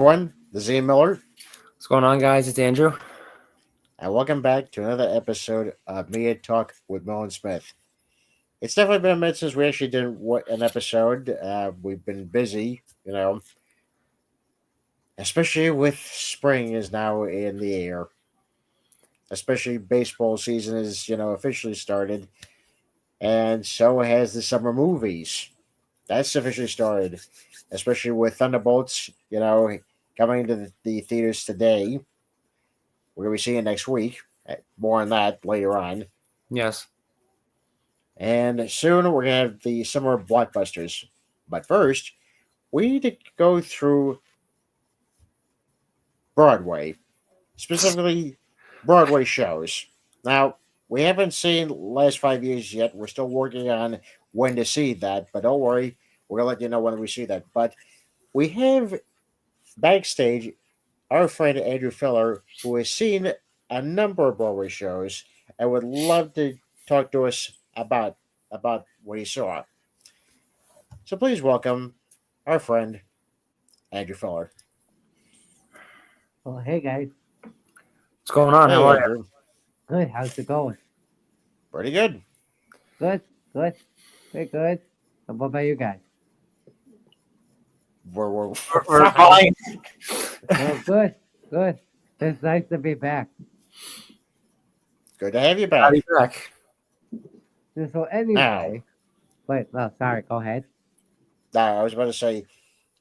everyone. This is Ian Miller, What's going on, guys? It's Andrew. and welcome back to another episode of Media Talk with Mo and Smith. It's definitely been a minute since we actually did an episode. We've been busy, especially with spring is now in the air. Especially baseball season is, officially started, and so has the summer movies. That's officially started, especially with Thunderbolts, coming into the theaters today. We're going to be seeing it next week. More on that later on. Yes. And soon we're going to have the summer blockbusters. But first, we need to go through Broadway, specifically Broadway shows. Now, we haven't seen last 5 years yet. We're still working on when to see that, but don't worry, we're going to let you know when we see that. But we have backstage our friend Andrew Filler, who has seen a number of Broadway shows and would love to talk to us about what he saw. So please welcome our friend Andrew Filler. Well, hey guys, What's going on? How Hey are you? Andrew, good. How's it going? pretty good. Good, good, pretty good. And what about you guys? We're We're fine. fine. Well, good, good. It's nice to be back. Good to have you I'll be back. back. So Now, anyway, wait, no, sorry. Go ahead. I was about to say.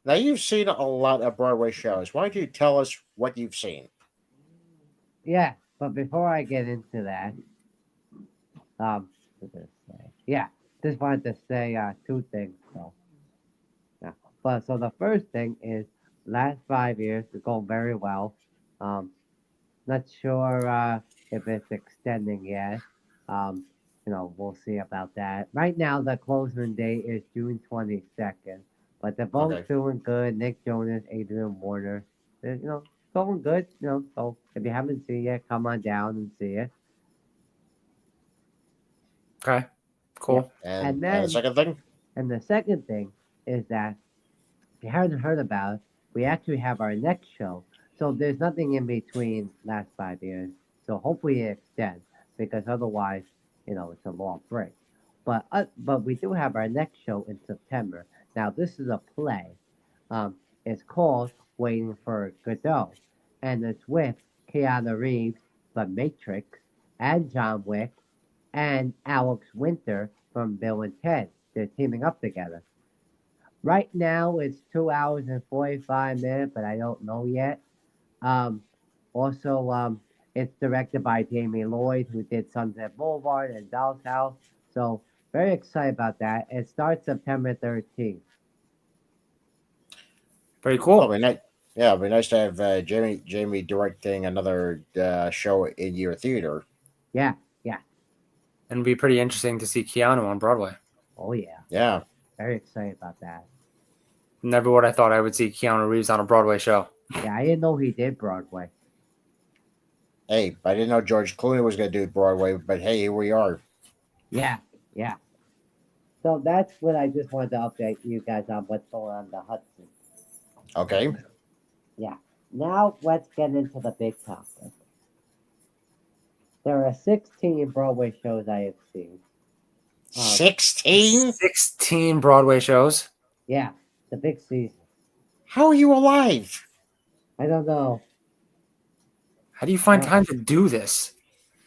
Now you've seen a lot of Broadway shows. Why don't you tell us what you've seen? Yeah, but before I get into that, what did I say? Yeah, just wanted to say two things. So, yeah. But so the first thing is, last 5 years it's going very well. Um, Not sure if it's extending yet. Um, we'll see about that. Right now, the closing date is June 22nd, but they're both Okay. doing good. Nick Jonas, Adrian Warner, going good. So if you haven't seen it, come on down and see it. Okay. Yeah, Cool. and And the then second thing? and the second thing is that if you haven't heard about it, we actually have our next show. So there's nothing in between last 5 years. So hopefully it extends because otherwise, it's a long break. But we do have our next show in September. Now this is a play. It's called Waiting for Godot, and it's with Keanu Reeves, The Matrix, and John Wick, and Alex Winter from Bill and Ted. They're teaming up together. Right now it's 2 hours and 45 minutes, but I don't know yet. Um, also, it's directed by Jamie Lloyd, who did Sunset Boulevard and Doll's House. So very excited about that. It starts September 13th. Very Oh, cool. it'd be nice. Yeah, it'd be nice to have Jamie directing another show in your theater. Yeah, yeah. And it'd be pretty interesting to see Keanu on Broadway. Oh yeah. Yeah. Very excited about that. Never would I thought I would see Keanu Reeves on a Broadway show. Yeah, I didn't know he did Broadway. Hey, I didn't know George Clooney was going to do Broadway, but hey, here we are. Yeah, yeah. So that's what I just wanted to update you guys on what's going on in the Hudson. Okay. Yeah. Now let's get into the big topic. There are 16 Broadway shows I have seen. 16? 16 Broadway shows. Yeah, the big season. How are you alive? I don't know. How do you find Uh, time to do this?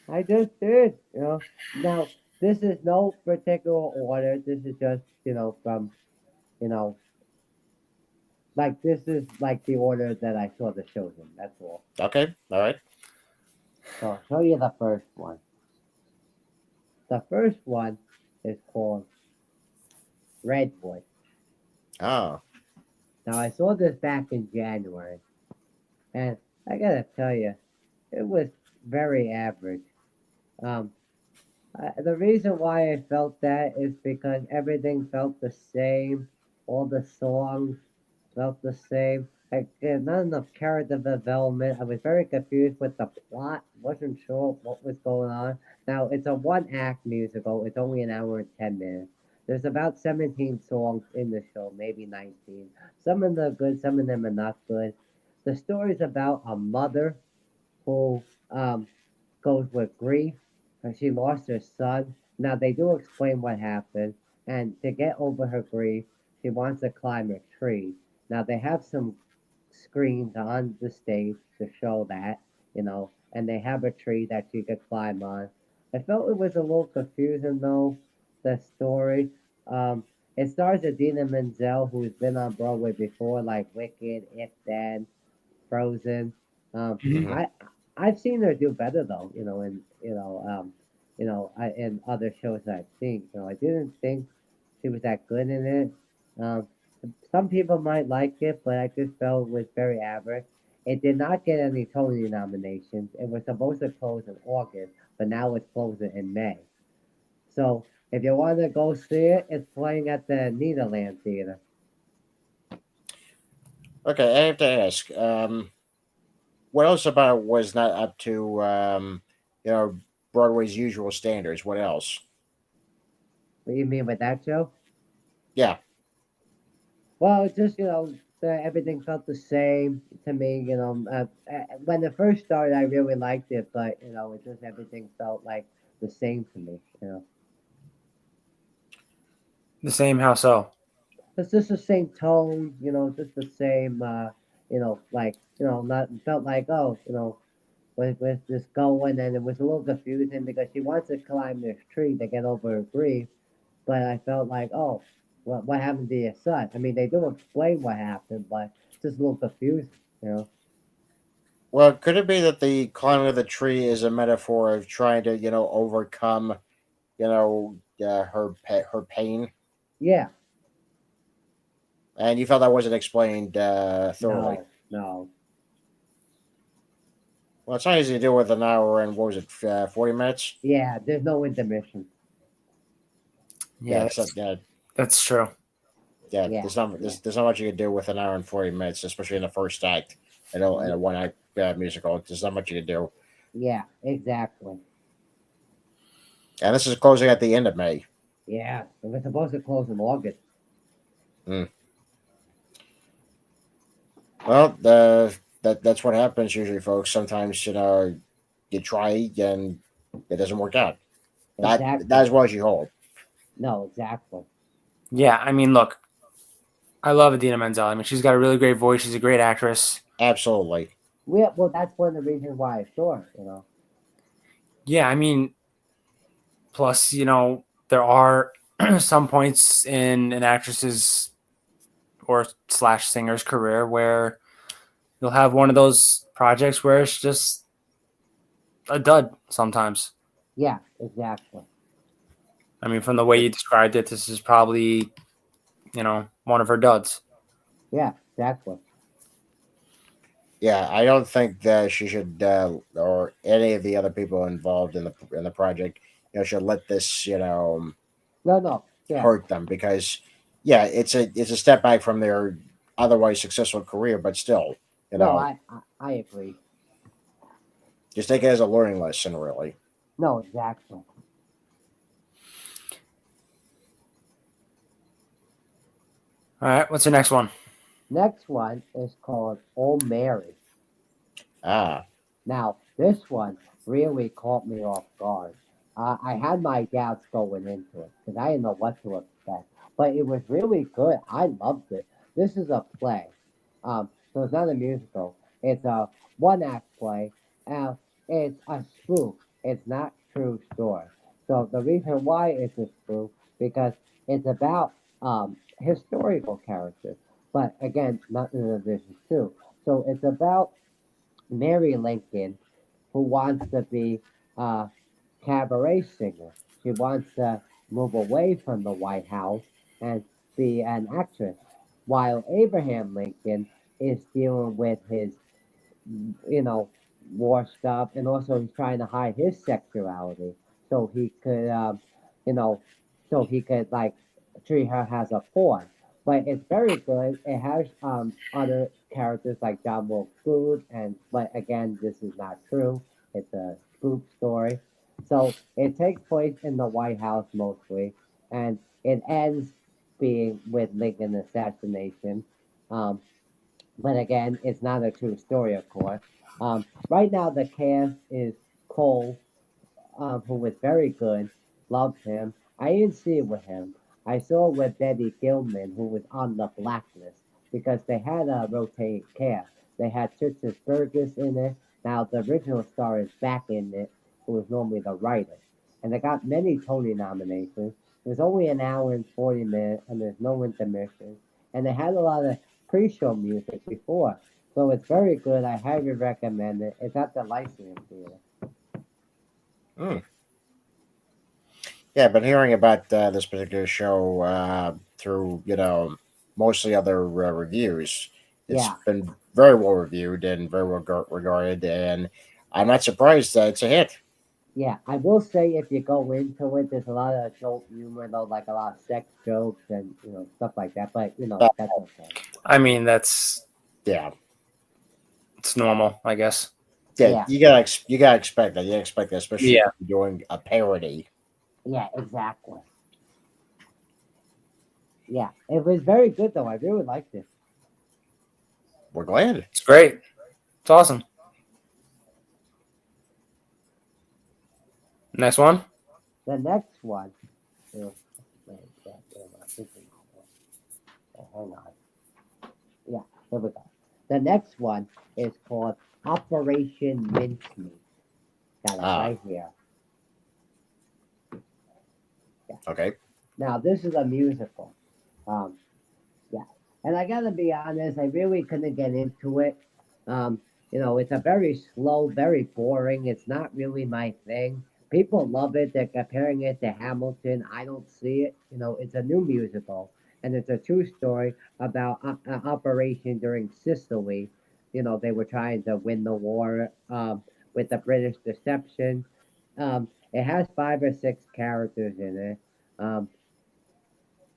I just did. Now, this is no particular order. This is just, from, you know, like this is like the order that I saw the shows in. That's all. Okay. All right. So I'll show you the first one. The first one is called Redwood. Oh. Now, I saw this back in January, and I gotta tell you, it was very average. Um, the reason why I felt that is because everything felt the same. All the songs felt the same. Not enough character development. I was very confused with the plot. Wasn't sure what was going on. Now it's a one-act musical. It's only an hour and 10 minutes. There's about 17 songs in the show, maybe 19. Some of them are good, some of them are not good. The story is about a mother who goes with grief. She lost her son. Now they do explain what happened, and to get over her grief, she wants to climb a tree. Now they have some screens on the stage to show that, and they have a tree that she could climb on. I felt it was a little confusing though, the story. Um, it stars Adina Menzel, who's been on Broadway before, like Wicked, If Then, Frozen. Um, Mhm. Hmm. I I've seen her do better though, in in other shows that I've seen. I didn't think she was that good in it. Um, some people might like it, but I just felt it was very average. It did not get any Tony nominations. It was supposed to close in August, but now it's closing in May. So if you want to go see it, it's playing at the Nederland Theater. Okay, I have to ask. What else about it was not up to you know Broadway's usual standards? What else? What do you mean with that show? Yeah. Well, it's just everything felt the same to me. When it first started, I really liked it, but it just everything felt like the same to me. The same. How so? It's just the same tone. Just the same. Like not felt like where's this going? And it was a little confusing because she wants to climb this tree to get over her grief, but I felt like, oh, what happened to your son? I mean, they do explain what happened, but it's just a little confusing. Well, could it be that the climbing of the tree is a metaphor of trying to overcome her pain, Yeah, and you felt that wasn't explained thoroughly? no, no. Well, it's not easy to do with an hour and what was it, 40 minutes? Yeah, there's no intermission. Yeah, Yeah, so, that's true. yeah. Yeah, There's not yeah, there's not much you can do with an hour and 40 minutes, especially in the first act. In a one act musical, there's not much you can do. yeah, exactly. And this is closing at the end of May. Yeah, it was supposed to close in August. Mm. Well, that's what happens usually, folks. Sometimes you try and it doesn't work out. Not Exactly. as well as you hope. No, exactly. Yeah, I mean, look, I love Adina Menzel. I mean, she's got a really great voice. She's a great actress. Absolutely. Well, that's one of the reasons why I saw it. Yeah, I mean, plus, there are some points in an actress's or slash singer's career where you'll have one of those projects where it's just a dud sometimes. Yeah, exactly. I mean, from the way It, you described it, this is probably, one of her duds. Yeah, exactly. yeah, I don't think that she should or any of the other people involved in the project, should let this No, no. Yeah. hurt them because yeah, it's a step back from their otherwise successful career, but still, you No, know, I agree. just take it as a learning lesson, really. No, exactly. All right, what's the next one? Next one is called Oh Mary. Ah, Now, this one really caught me off guard. I had my doubts going into it because I didn't know what to expect, but it was really good. I loved it. This is a play, so it's not a musical. It's a one-act play. Uh, it's a spoof. It's not true story. So the reason why it's a spoof because it's about historical characters, but again, not in addition to. So it's about Mary Lincoln, who wants to be a cabaret singer. She wants to move away from the White House and be an actress, while Abraham Lincoln is dealing with his you know, war stuff, and also he's trying to hide his sexuality so he could, you know, so he could like treat her as a pawn. But it's very good. It has other characters like John Wilkes Booth, and but again, this is not true. It's a spoof story. So it takes place in the White House mostly, and it ends being with Lincoln assassination. Um, but again, it's not a true story, of course. Right now, the cast is Cole, who was very good, loved him. I didn't see it with him. I saw it with Betty Gilman, who was on the blacklist because they had a rotating cast. They had Tristan Burgess in it. Now the original star is back in it, who was normally the writer, and they got many Tony nominations. It was only an hour and 40 minutes, and there's no intermission. And they had a lot of pre-show music before, so it's very good. I highly recommend it. It's at the Lyceum Theater. Hmm. Yeah, been hearing about this particular show through mostly other reviews. It's Yeah, been very well reviewed and very well regarded, and I'm not surprised that it's a hit. yeah. I will say if you go into it, there's a lot of adult humor, though, like a lot of sex jokes and stuff like that. But Uh, that's okay. I mean, that's yeah, it's normal, I guess. yeah, Yeah, you gotta expect that. You expect that, especially if Yeah. you're doing a parody. yeah, exactly. Yeah, it was very good though. I really liked it. We're glad. It's great. It's awesome. Next one. The next one, uh, wait, I think hang on. Yeah, here we go. The next one is called Operation Mincemeat. Got it Ah, right here. Yeah. okay. Now this is a musical. Um, Yeah. And I gotta be honest, I really couldn't get into it. It's a very slow, very boring. It's not really my thing. People love it. They're comparing it to Hamilton. I don't see it. It's a new musical, and it's a true story about an operation during Sicily. They were trying to win the war with the British deception. It has 5 or 6 characters in it. Um,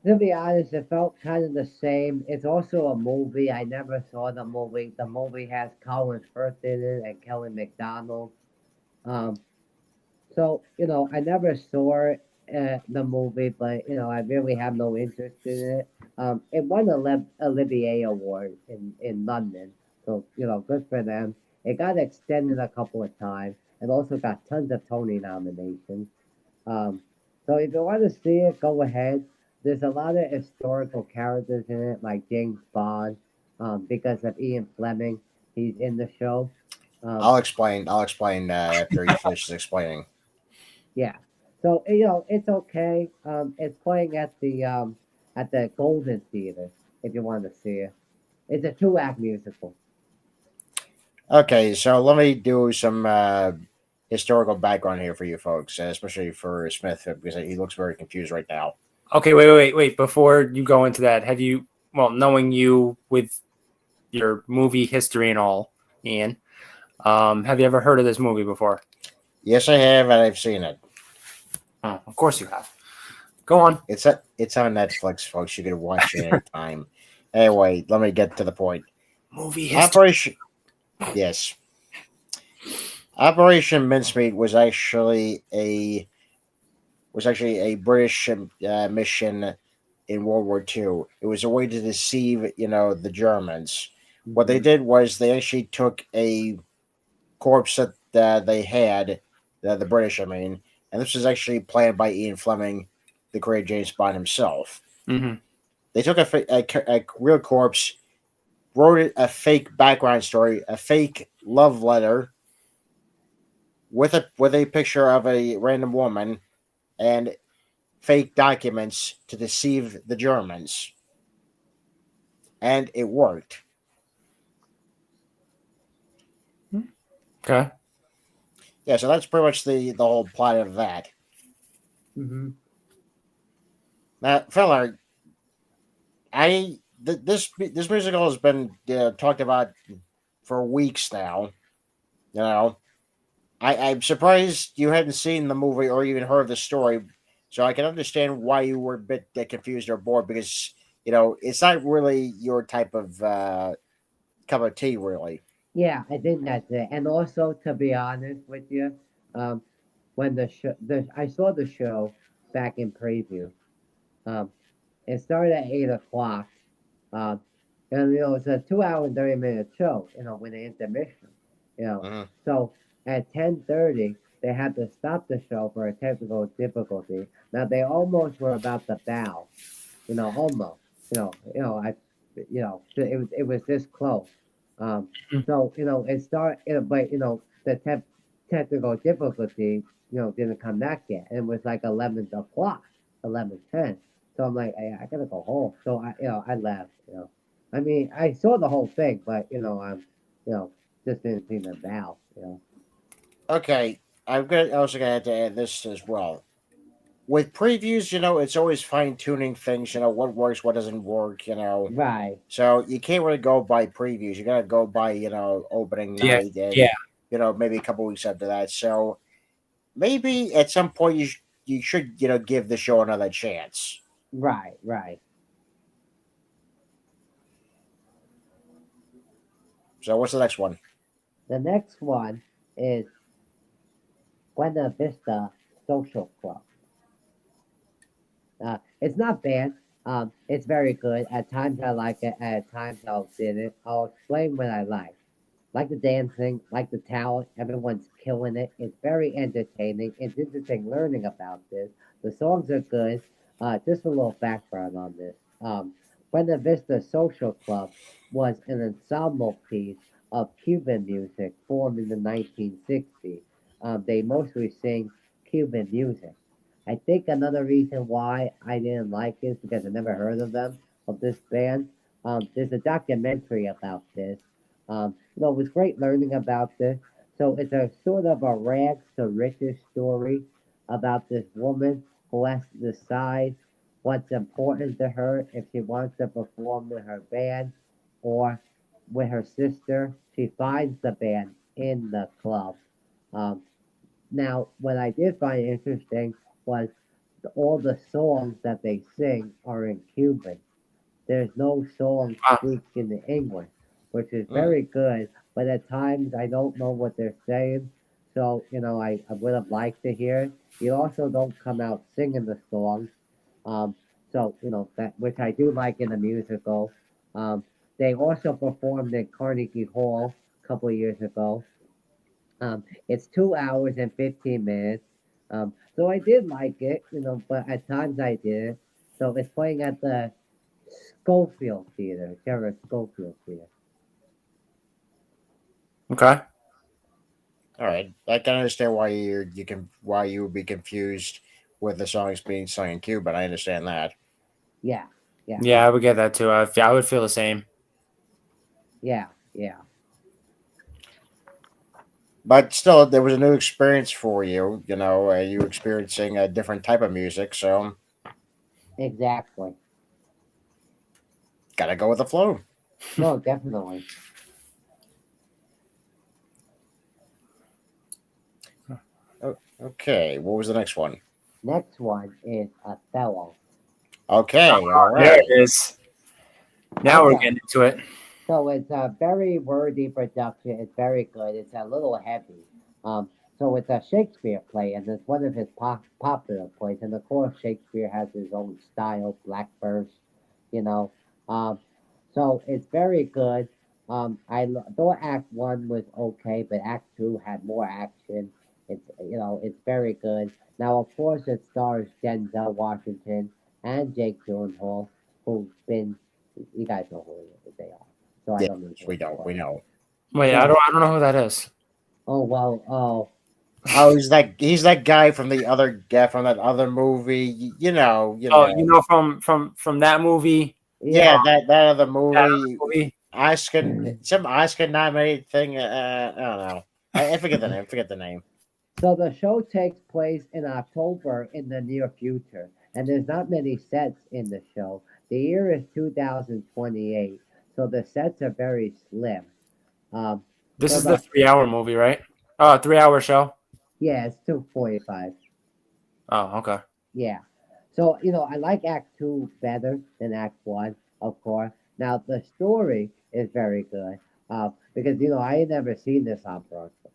to be honest, it felt kind of the same. It's also a movie. I never saw the movie. The movie has Colin Firth in it and Kelly McDonald. Um, so I never saw the movie, but I really have no interest in it. It won a Olivier Award in London, so good for them. It got extended a couple of times. It also got tons of Tony nominations. Um, so if you want to see it, go ahead. There's a lot of historical characters in it, like James Bond, because of Ian Fleming. He's in the show. Um, I'll explain. I'll explain after he finishes explaining. yeah. So it's okay. It's playing at the Golden Theater if you want to see it. It's a 2-act musical. Okay, so let me do some historical background here for you folks, especially for Smith, because he looks very confused right now. Okay, wait. Before you go into that, have you, well, knowing you with your movie history and all, Ian, have you ever heard of this movie before? Yes, I have, and I've seen it. Oh, of course you have. Go on. It's on Netflix, folks. You can watch it anytime. Anyway, let me get to the point. Movie history. Operation Yes, Operation Mincemeat was actually a British mission in World War II. It was a way to deceive, the Germans. What they Hmm. did was they actually took a corpse that they had, the British, I mean, and this was actually planned by Ian Fleming, the great James Bond himself. Mm-hmm. They took a real corpse, wrote it a fake background story, a fake love letter with a picture of a random woman, and fake documents to deceive the Germans, and it worked. Okay. Yeah, so that's pretty much the whole plot of that. Hmm. Now, fella, this musical has been talked about for weeks now. You know, I'm surprised you hadn't seen the movie or even heard the story, so I can understand why you were a bit confused or bored because it's not really your type of cup of tea, really. Yeah, I think that's it. And also, to be honest with you, um, when I saw the show back in preview. Um, it started at 8 o'clock. Um, And it's a 2 hour and 30 minute show. With the intermission. You know, Mhm. so at 10:30 they had to stop the show for a technical difficulty. Now they almost were about to bow. Almost. It was this close. Um, so it start. But the technical difficulty, didn't come back yet, and it was like 11 o'clock, 11:10. So I'm like, I gotta go home. So I left. I mean, I saw the whole thing, but you know, just didn't see the bow. Okay, also gonna have to add this as well. With previews, it's always fine tuning things. What works, what doesn't work. Right, So you can't really go by previews. You gotta go by opening Yeah, night and yeah. maybe a couple weeks after that. So maybe at some point you should give the show another chance. right, right. So what's the next one? The next one is Buena Vista Social Club. It's not bad. It's very good. At times I like it. At times I'll did it. I'll explain what I like. Like the dancing, like the talent. Everyone's killing it. It's very entertaining. It's interesting learning about this. The songs are good. Just a little background on this. Buena Vista Social Club was an ensemble piece of Cuban music formed in the 1960s. They mostly sing Cuban music. I think another reason why I didn't like it is because I never heard of this band. There's a documentary about this. It was great learning about this. So it's a sort of a rags to riches story about this woman who has to decide what's important to her if she wants to perform with her band or with her sister. She finds the band in the club. Um, Now, what I did find interesting was all the songs that they sing are in Cuban. There's no song Wow. speaking in English, which is Mm. very good, but at times I don't know what they're saying. So, I would have liked to hear it. You also don't come out singing the songs. Um, so, that which I do like in a musical. Um, they also performed at Carnegie Hall a couple of years ago. It's 2 hours and 15 minutes. So I did like it, but at times I didn't. So it's playing at the Schofield Theater, Sheriff Schofield Theater. Okay. All right, I can understand why you would be confused with the songs being sung in Cuban. I understand that, Yeah, yeah, Yeah, I would get that too. I would feel the same. yeah, yeah, but still, there was a new experience for you. You experiencing a different type of music, so exactly. gotta go with the flow. No, definitely. Okay, what was the next one? Next one is Othello. Okay, all There it right. is. Now we're Okay, getting into it. so it's a very wordy production. It's very good. It's a little heavy. Um, so it's a Shakespeare play, and it's one of his popular plays. And of course, Shakespeare has his own style, black verse, you know. Um, so it's very good. Thought Act One was okay, but Act Two had more action. It's very good. Now, of course, it stars Denzel Washington and Jake Gyllenhaal, who've been you guys know who they are, so I Yes, don't need to we know. We explain. know. Wait, I So, don't know who that is. oh well, oh Oh, he's that guy from the other guy from that other movie. You know, you Oh, know. from that movie, Yeah, yeah. that other that movie, other movie. Oscar, some Oscar nominated thing. I don't know. I forget the name. Forget the name. So the show takes place in October in the near future, and there's not many sets in the show. The year is 2028, so the sets are very slim. Um, This so is the the 3 hour movie, right? Oh, 3 hour show. yeah, it's 245. Oh, okay. Yeah. So, I like Act Two better than Act One, of course. Now, the story is very good because, I had never seen this on Broadway,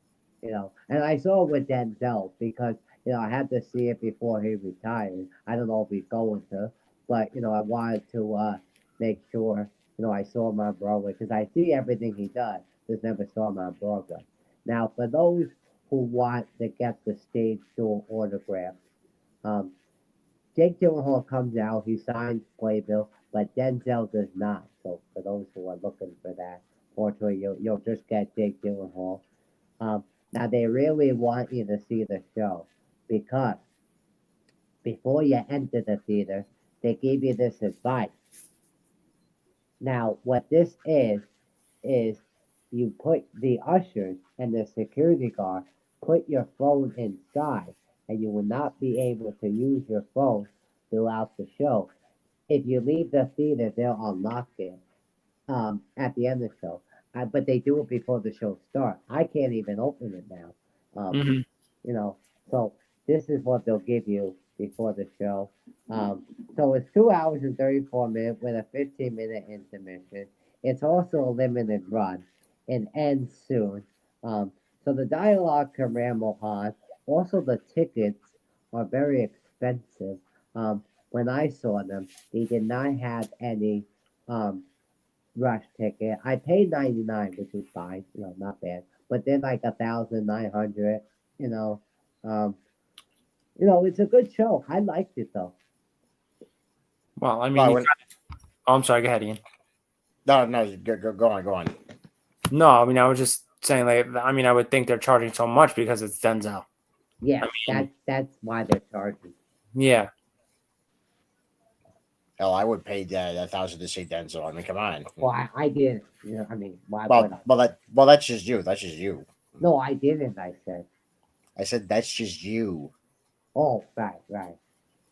and I saw it with Denzel because, I had to see it before he retired. I don't know if he's going to, but, I wanted to make sure, I saw him on Broadway because I see everything he does. Just never saw him on Broadway. Now, for those who want to get the stage door autograph, um, Jake Gyllenhaal comes out, he signs Playbill, but Denzel does not. So for those who are looking for that, fortunately, you'll just get Jake Gyllenhaal. Um, Now they really want you to see the show because before you enter the theater, they give you this advice. Now, what this is you put the ushers and the security guard put your phone inside, and you will not be able to use your phone throughout the show. If you leave the theater, they'll unlock it at the end of the show. But they do it before the show starts. I can't even open it now. Um, Hmm. you know, so this is what they'll give you before the show. Um, so it's 2 hours and 34 minutes with a 15-minute intermission. It's also a limited run. It ends soon. Um, so the dialogue can ramble on. Also, the tickets are very expensive. When I saw them, they did not have any um, rush ticket. I paid 99, which is fine, not bad. But then like 1,900, you know, um, it's a good show. I liked it though. Well, I mean, Well, you when, oh, I'm sorry. Go ahead, Ian. no, no, go on, go on. No, I mean, I was just saying, like, I mean, I would think they're charging so much because it's Denzel. Yeah, I mean, that's why they're charging. yeah. Hell, I would pay that 1,000 to see Denzel. I mean, come on. Well, I didn't. I mean, why would I? That's just you. That's just you. No, I didn't. I said. I said that's just you. Oh, right, right.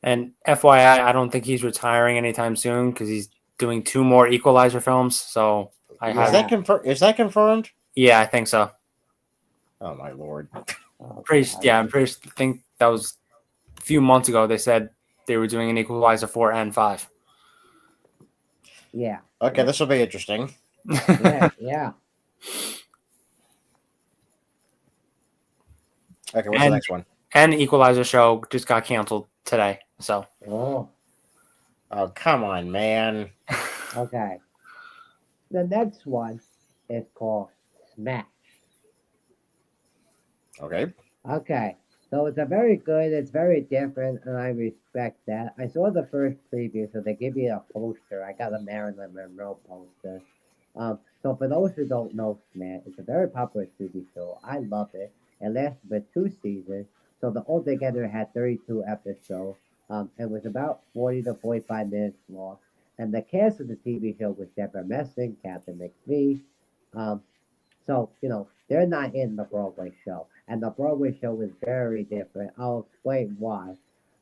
And FYI, I don't think he's retiring anytime soon because he's doing 2 more Equalizer films. So I Is have, that Yeah. confirmed? Is that confirmed? yeah, I think so. Oh my lord! Oh Pretty, God. yeah, I'm pretty. I think that was a few months ago. They said they were doing an Equalizer 4 and 5. Yeah. Okay, Yeah. this will be interesting. Yeah. Yeah. Okay, what's the and next one? and Equalizer show just got canceled today. So Oh. Oh, come on, man. Okay. The next one is called Smash. Okay. Okay, so it's a very good, it's very different, and I respect that. I saw the first preview, so they give you a poster. I got a Marilyn Monroe poster. So for those who don't know Smash, it's a very popular TV show. I love it. It lasted for 2 seasons, so the altogether had 32 episodes. It was about 40 to 45 minutes long, and the cast of the TV show was Deborah Messing, Captain McPhee, um, so, they're not in the Broadway show. And the Broadway show is very different. I'll explain why.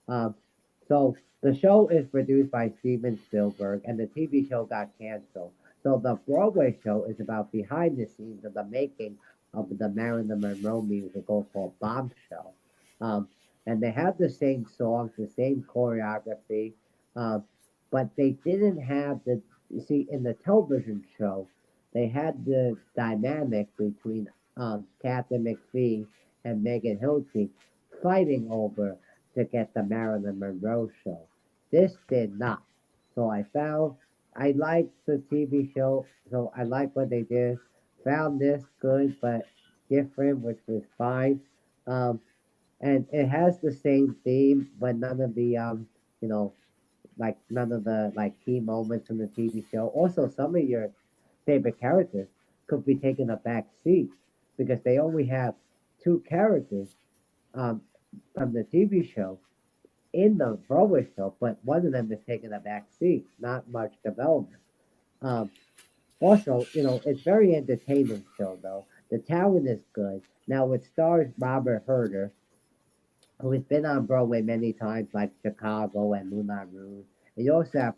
Um, so, the show is produced by Steven Spielberg, and the TV show got canceled. So, the Broadway show is about behind the scenes of the making of the Marilyn Monroe musical called Bombshell. Um, and they have the same songs, the same choreography, um, but they didn't have you see, in the television show, they had the dynamic between Captain McPhee and Megan Hilty fighting over to get the Marilyn Monroe show. This did not. So I liked the TV show, so I liked what they did. Found this good but different, which was fine. Um, and it has the same theme, but none of the you know, none of the key moments from the TV show. Also, some of your favorite characters could be taking a back seat because they only have two characters um, from the TV show in the Broadway show, but one of them is taking a back seat. Not much development. Um, Also, it's very entertaining show though. The talent is good. Now it stars Robert Herder, who has been on Broadway many times, like Chicago and Moulin Rouge. And you also have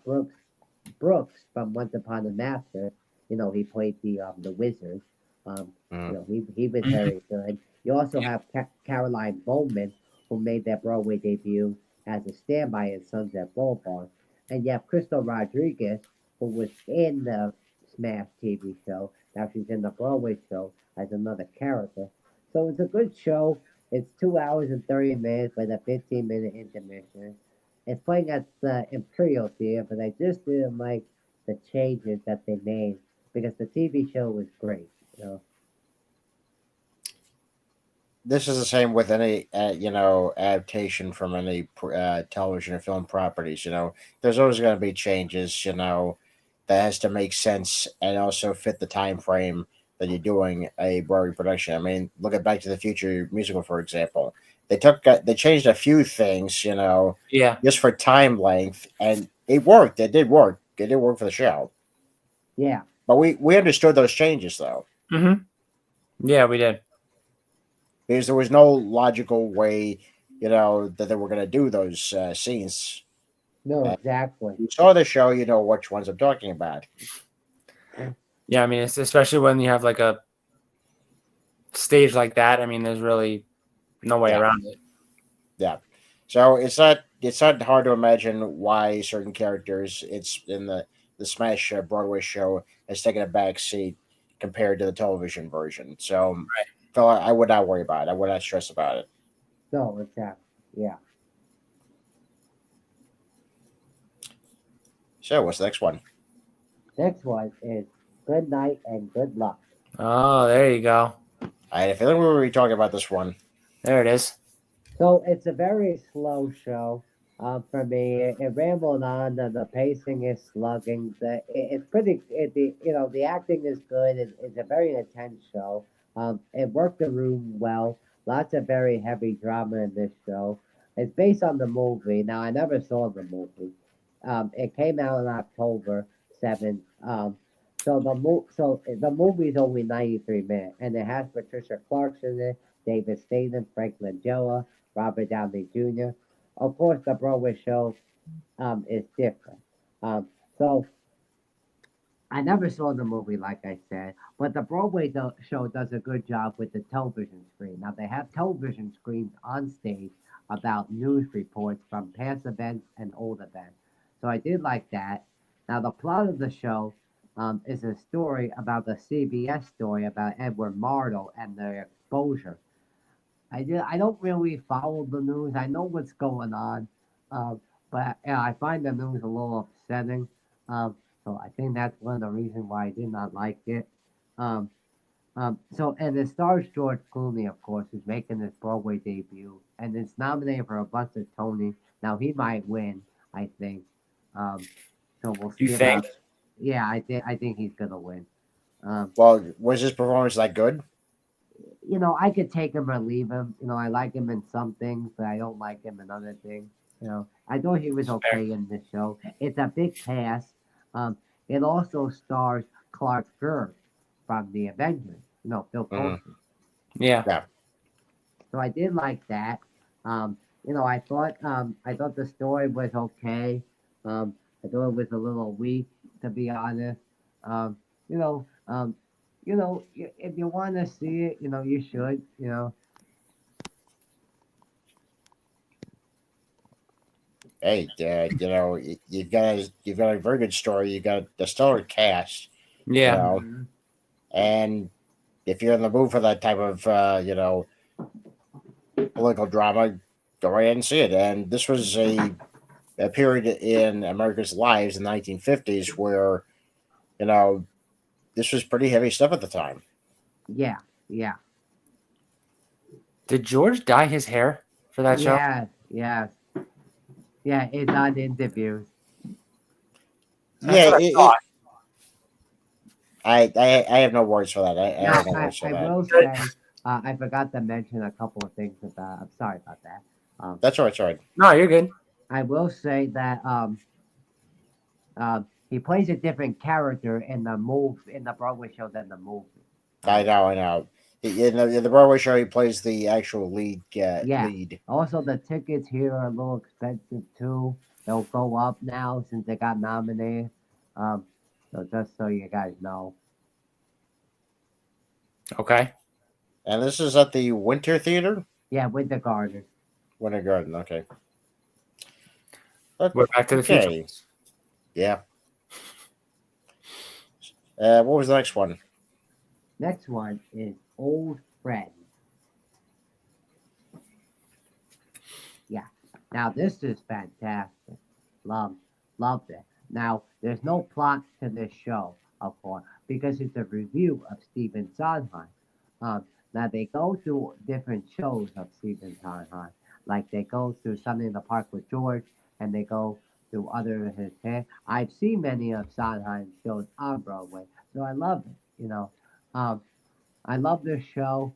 Brooks from Once Upon a Master. He played the wizard. Um, Mm. he was very good. You also have Caroline Bowman, who made their Broadway debut as a standby in Sunset Boulevard, and you have Crystal Rodriguez, who was in the Smash TV show. Now she's in the Broadway show as another character. So it's a good show. It's 2 hours and 30 minutes with a 15-minute intermission. It's playing at the Imperial Theater, but I just didn't like the changes that they made because the TV show was great. You know, This is the same with any adaptation from any television or film properties. There's always going to be changes. That has to make sense and also fit the time frame that you're doing a Broadway production. I mean, look at Back to the Future musical, for example. They changed a few things, Yeah. just for time length, and it worked. It did work. It did work for the show. yeah, But we understood those changes though, Hmm. Yeah, we did. because there was no logical way, that they were going to do those scenes. no, And exactly. you saw the show, you know which ones I'm talking about. Yeah, I mean, it's especially when you have like a stage like that. I mean, there's really no way Yeah, around it. yeah. So it's not hard to imagine why certain characters it's in the Smash Broadway show has taken a back seat compared to the television version. So I would not worry about it. I would not stress about it. No, exactly. Yeah. So what's the next one? Next one is good night and good luck. Oh, there you go. I had a feeling we were talking about this one. There it is. So it's a very slow show. For me, it rambled on. The pacing is slugging. It's pretty. The acting is good. It's a very intense show. It worked the room well. Lots of very heavy drama in this show. It's based on the movie. Now I never saw the movie. It came out in October 7th. So the movie is only 93 minutes, and it has Patricia Clarkson in it, David Statham, Frank Langella, Robert Downey Jr. Of course, the Broadway show is different. Um, so I never saw the movie, like I said, but the show does a good job with the television screen. Now they have television screens on stage about news reports from past events and old events. So I did like that. Now the plot of the show is a story about the CBS story about Edward Mardle and their exposure. I don't really follow the news. I know what's going on, uh, but yeah, I find the news a little upsetting. So I think that's one of the reasons why I did not like it. Um, and it stars George Clooney, of course, who's making his Broadway debut, and it's nominated for a bunch of Tony. Now he might win, I think. Um, so we'll You see think? about. Yeah, I think he's gonna win. Um, Well, was his performance that good? I could take him or leave him. I like him in some things, but I don't like him in other things. I thought he was Fair. okay in this show. It's a big cast. Um, it also stars Clark Gregg from the Avengers. Phil Hmm. Coulson. Yeah. Yeah. So I did like that. I thought the story was okay. I thought it was a little weak, to be honest. Um, you know, um, if you want to see it, you should. Hey, you've got a very good story. You got a stellar cast. You Yeah. know, Mhm. and if you're in the mood for that type of political drama, go right ahead and see it. And this was a period in America's lives in the 1950s where you know this was pretty heavy stuff at the time. Yeah, yeah, Did George dye his hair for that show? yes, yes, yeah. It's on interviews. That's Yeah, what I thought. I have no words for that. I Now, have no I, words for I that. will say, I forgot to mention a couple of things about. I'm sorry about that. Um, That's all right. Sorry. No, you're good. I will say that he plays a different character in the Broadway show than the movie. I Um, know. I know. In the Broadway show, he plays the actual lead. yeah. Lead. Also, the tickets here are a little expensive too. They'll go up now since they got nominated. Um, so just so you guys know. Okay. And this is at the Winter Theater, Yeah, with the Garden. Winter Garden. Okay. We're Back to the Future. Okay. Yeah. What was the next one? Next one is Old Friends. Yeah. Now this is fantastic. Love, loved it. Now, there's no plot to this show, of course, because it's a review of Stephen Sondheim. Um, Now, they go through different shows of Stephen Sondheim. Like they go through Sunday in the Park with George, and they go through other of his. I've seen many of Sondheim's shows on Broadway, so I love it. Um, I love this show.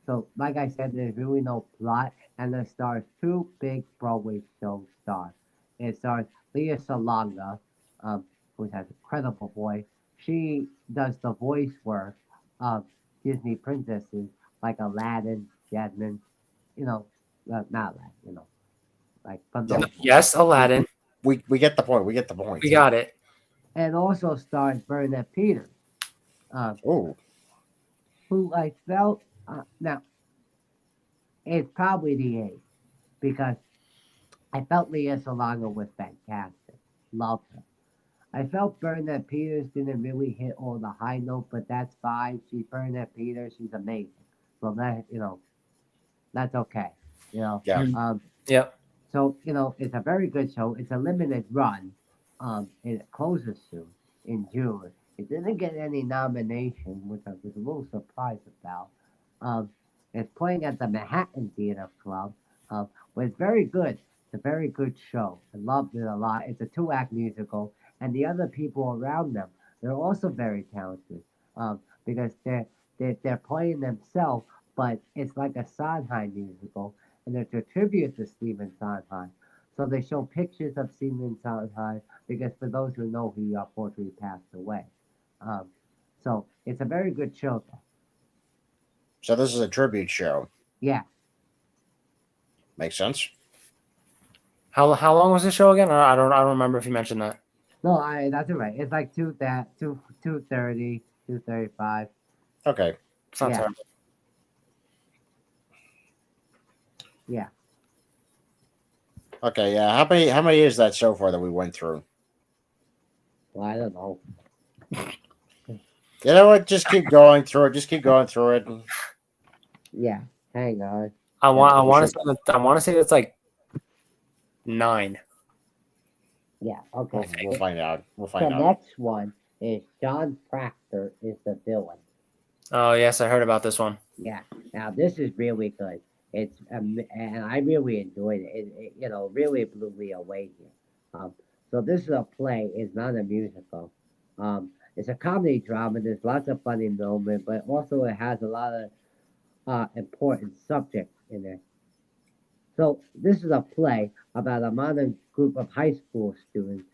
So, like I said, there's really no plot, and it stars two big Broadway show stars. It stars Leah Salonga, um, who has an incredible voice. She does the voice work of Disney princesses like Aladdin, Jasmine, you know, not Aladdin, like from Yeah, those ones. Yes, She, Aladdin. we get the point. We get the We point. got it. and also stars Bernadette Peters, um, Oh, who I felt, now, it's probably the age because I felt Leah Salonga was fantastic. Loved her. I felt Bernadette Peters didn't really hit all the high note, but that's fine. She's Bernadette Peters. She's amazing. So that's okay. You know, yeah. Mhm. um, Yep. so it's a very good show. It's a limited run. And it closes soon in June. It didn't get any nomination, which I was a little surprised about. Um, it's playing at the Manhattan Theater Club, but it's very good. It's a very good show. I loved it a lot. It's a two-act musical, and the other people around them, they're also very talented because they're playing themselves, but it's like a Sondheim musical, and it's a tribute to Stephen Sondheim. So they show pictures of Stephen Sondheim because for those who know, he unfortunately passed away. Um, so it's a very good show, though. So this is a tribute show. Yeah. Makes sense. How long was the show again? I don't remember if you mentioned that. No, that's all right. It's like 2:30, 2:35. Okay. It's not Yeah. terrible. Yeah. Okay. Yeah. How many is that so far that we went through? Well, I don't know. You know what? Just keep going through it. Just keep going through it. Yeah. Hang on. I want I We want to should- say that I want to say that's like 9. Yeah. Okay. we'll find out. We'll The find out. next one is John Proctor is the villain. Oh yes, I heard about this one. Yeah. Now this is really good. And I really enjoyed it. Really blew me away here. So this is a play. It's not a musical. It's a comedy drama. There's lots of funny moments, but also it has a lot of important subjects in it. So this is a play about a modern group of high school students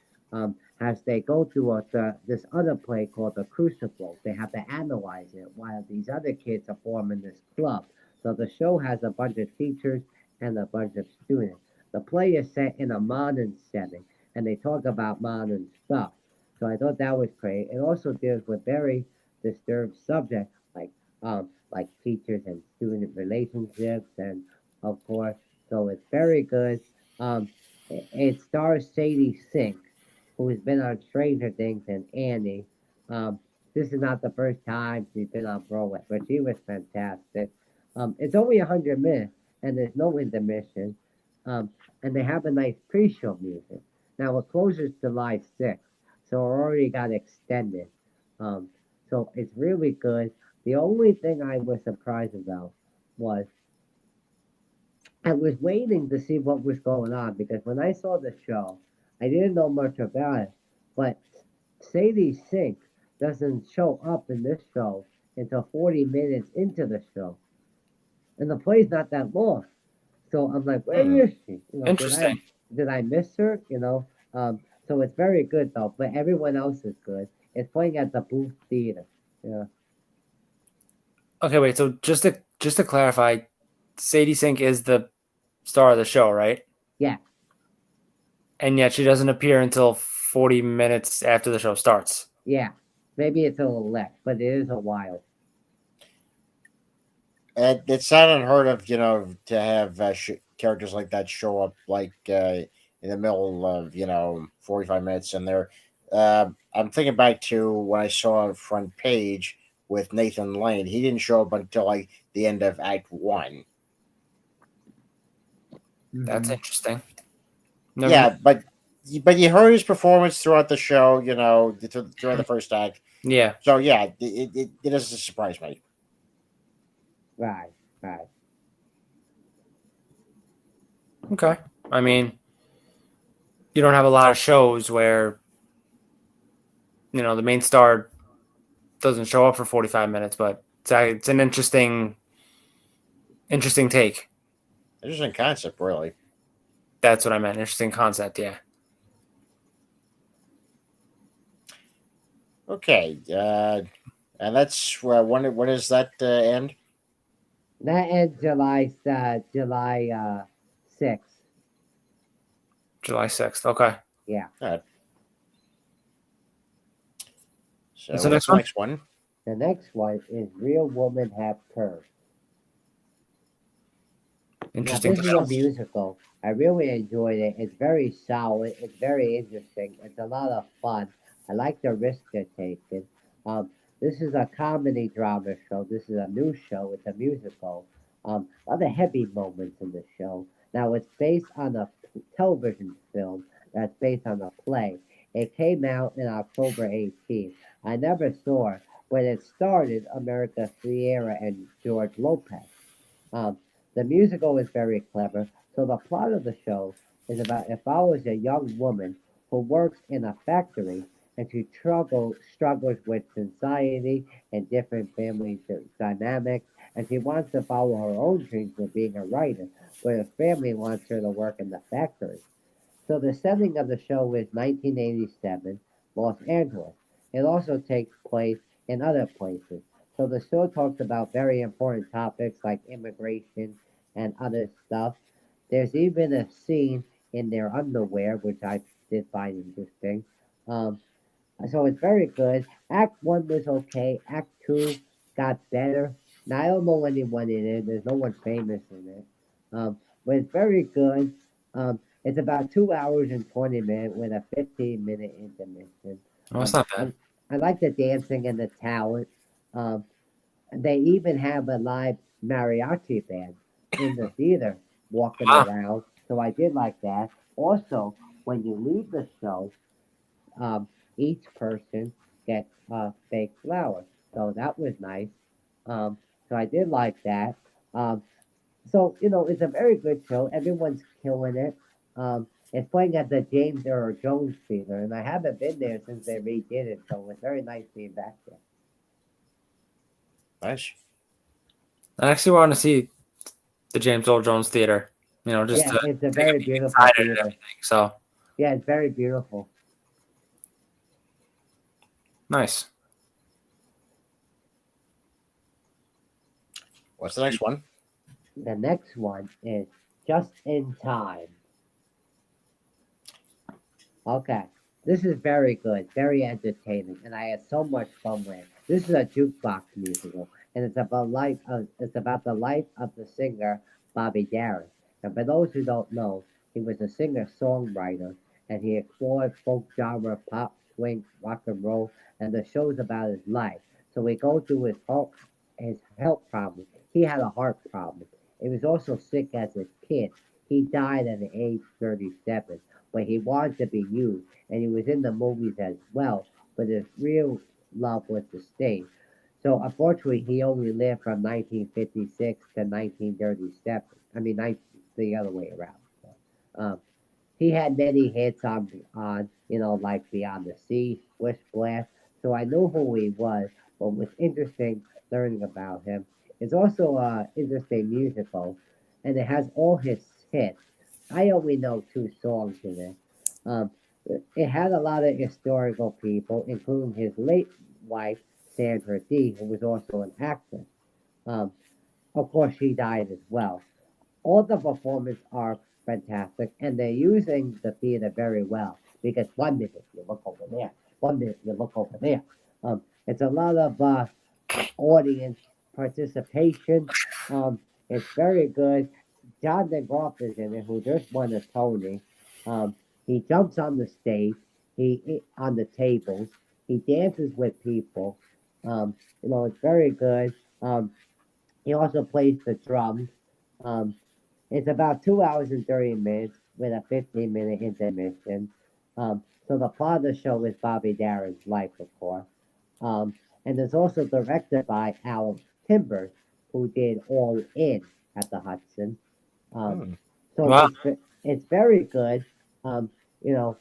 as they go through this other play called The Crucible. They have to analyze it while these other kids are forming this club. So the show has a bunch of teachers and a bunch of students. The play is set in a modern setting, and they talk about modern stuff. So I thought that was great. It also deals with very disturbed subjects like teachers and student relationships, and of course, so it's very good. It stars Sadie Sink, who has been on Stranger Things and Annie. Um, this is not the first time she's been on Broadway, but she was fantastic. It's only 100 minutes, and there's no intermission. Um, and they have a nice pre-show music. Now it closes July 6th, so it already got extended. Um, so it's really good. The only thing I was surprised about was I was waiting to see what was going on because when I saw the show, I didn't know much about it. But Sadie Sink doesn't show up in this show until 40 minutes into the show. And the play's not that long. So I'm like, where Hmm. is she? Interesting. Did I miss her? So it's very good though, but everyone else is good. It's playing at the Booth Theater. Yeah. Okay, wait. So just to clarify, Sadie Sink is the star of the show, right? Yeah. And yet she doesn't appear until 40 minutes after the show starts. Yeah. Maybe it's a little less, but it is a while. It's not unheard of, to have characters like that show up like in the middle of 45 minutes, and they're. I'm thinking back to when I saw Front Page with Nathan Lane. He didn't show up until like the end of Act One. That's Mhm. interesting. Never Yeah, but but you heard his performance throughout the show. During the first act. Yeah. So yeah, it doesn't surprise me. Right, right. Okay. I mean, you don't have a lot of shows where the main star doesn't show up for 45 minutes, but it's an interesting take. Interesting concept, really. That's what I meant. Interesting concept. Yeah. Okay, and that's when does that end? That ends July 6th. July 6th. Okay. Yeah. All right. What's So the what's next the one? next one? The next one is Real Women Have Curves. Now, Interesting this is a title. musical. I really enjoyed it. It's very solid. It's very interesting. It's a lot of fun. I like the risk they're taking. Um, this is a comedy drama show. This is a new show. It's a musical. A lot of heavy moments in the show. Now, it's based on a television film that's based on a play. It came out in October 18th. I never saw it, but it started America Sierra and George Lopez. Um, the musical is very clever. So the plot of the show is about it follows a young woman who works in a factory and she struggles with society and different family dynamics, and she wants to follow her own dreams of being a writer, but her family wants her to work in the factory. So the setting of the show is 1987, Los Angeles. It also takes place in other places. So the show talks about very important topics like immigration and other stuff. There's even a scene in their underwear, which I did find interesting. Um, so it's very good. Act one was okay. Act two got better. Now I don't know anyone in it. There's no one famous in it. But it's very good. It's about 2 hours and 20 minutes with a 15-minute intermission. Oh, it's not bad. I like the dancing and the talent. Um, they even have a live mariachi band in the theater walking Wow. around. So I did like that. Also, when you leave the show, each person gets a fake flower. So that was nice. So I did like that. Um, so, it's a very good show. Everyone's killing it. It's playing at the James Earl Jones Theater, and I haven't been there since they redid it, so it's very nice being back there. Nice. I actually want to see the James Earl Jones Theater. Just Yeah, to it's a take a very peek beautiful inside it and theater. everything. So Yeah, it's very beautiful. nice. What's the next one? The next one is Just in Time. Okay. This is very good, very entertaining, and I had so much fun with it. This is a jukebox musical, and it's about the life of the singer Bobby Darin. And for those who don't know, he was a singer-songwriter, and he explored folk genre, pop, swing, rock and roll, and the show's about his life. So we go through his health problem. He had a heart problem. He was also sick as a kid. He died at the age 37, but he wanted to be used, and he was in the movies as well, but his real love was the stage. So unfortunately, he only lived from 1956 to 1937. I mean, the other way around. So, he had many hits on like Beyond the Sea, Swish Blast. So I knew who he was. But was interesting learning about him. It's also a interesting musical, and it has all his hits. I only know two songs in it. Um, it had a lot of historical people, including his late wife Sandra Dee, who was also an actress. Um, of course, she died as well. All the performances are fantastic, and they're using the theater very well because 1 minute you look over there, 1 minute you look over there. It's a lot of audience participation. It's very good. John DeGroff is in it, who just won a Tony. Um, he jumps on the stage, on the tables, he dances with people. It's very good. He also plays the drums. Um, it's about 2 hours and 30 minutes with a 15-minute intermission. So the plot of the show is Bobby Darin's life, of course. Um, and it's also directed by Al Timbers, who did All In at the Hudson. Um, Hmm. so Wow. it's very good. Um, you know,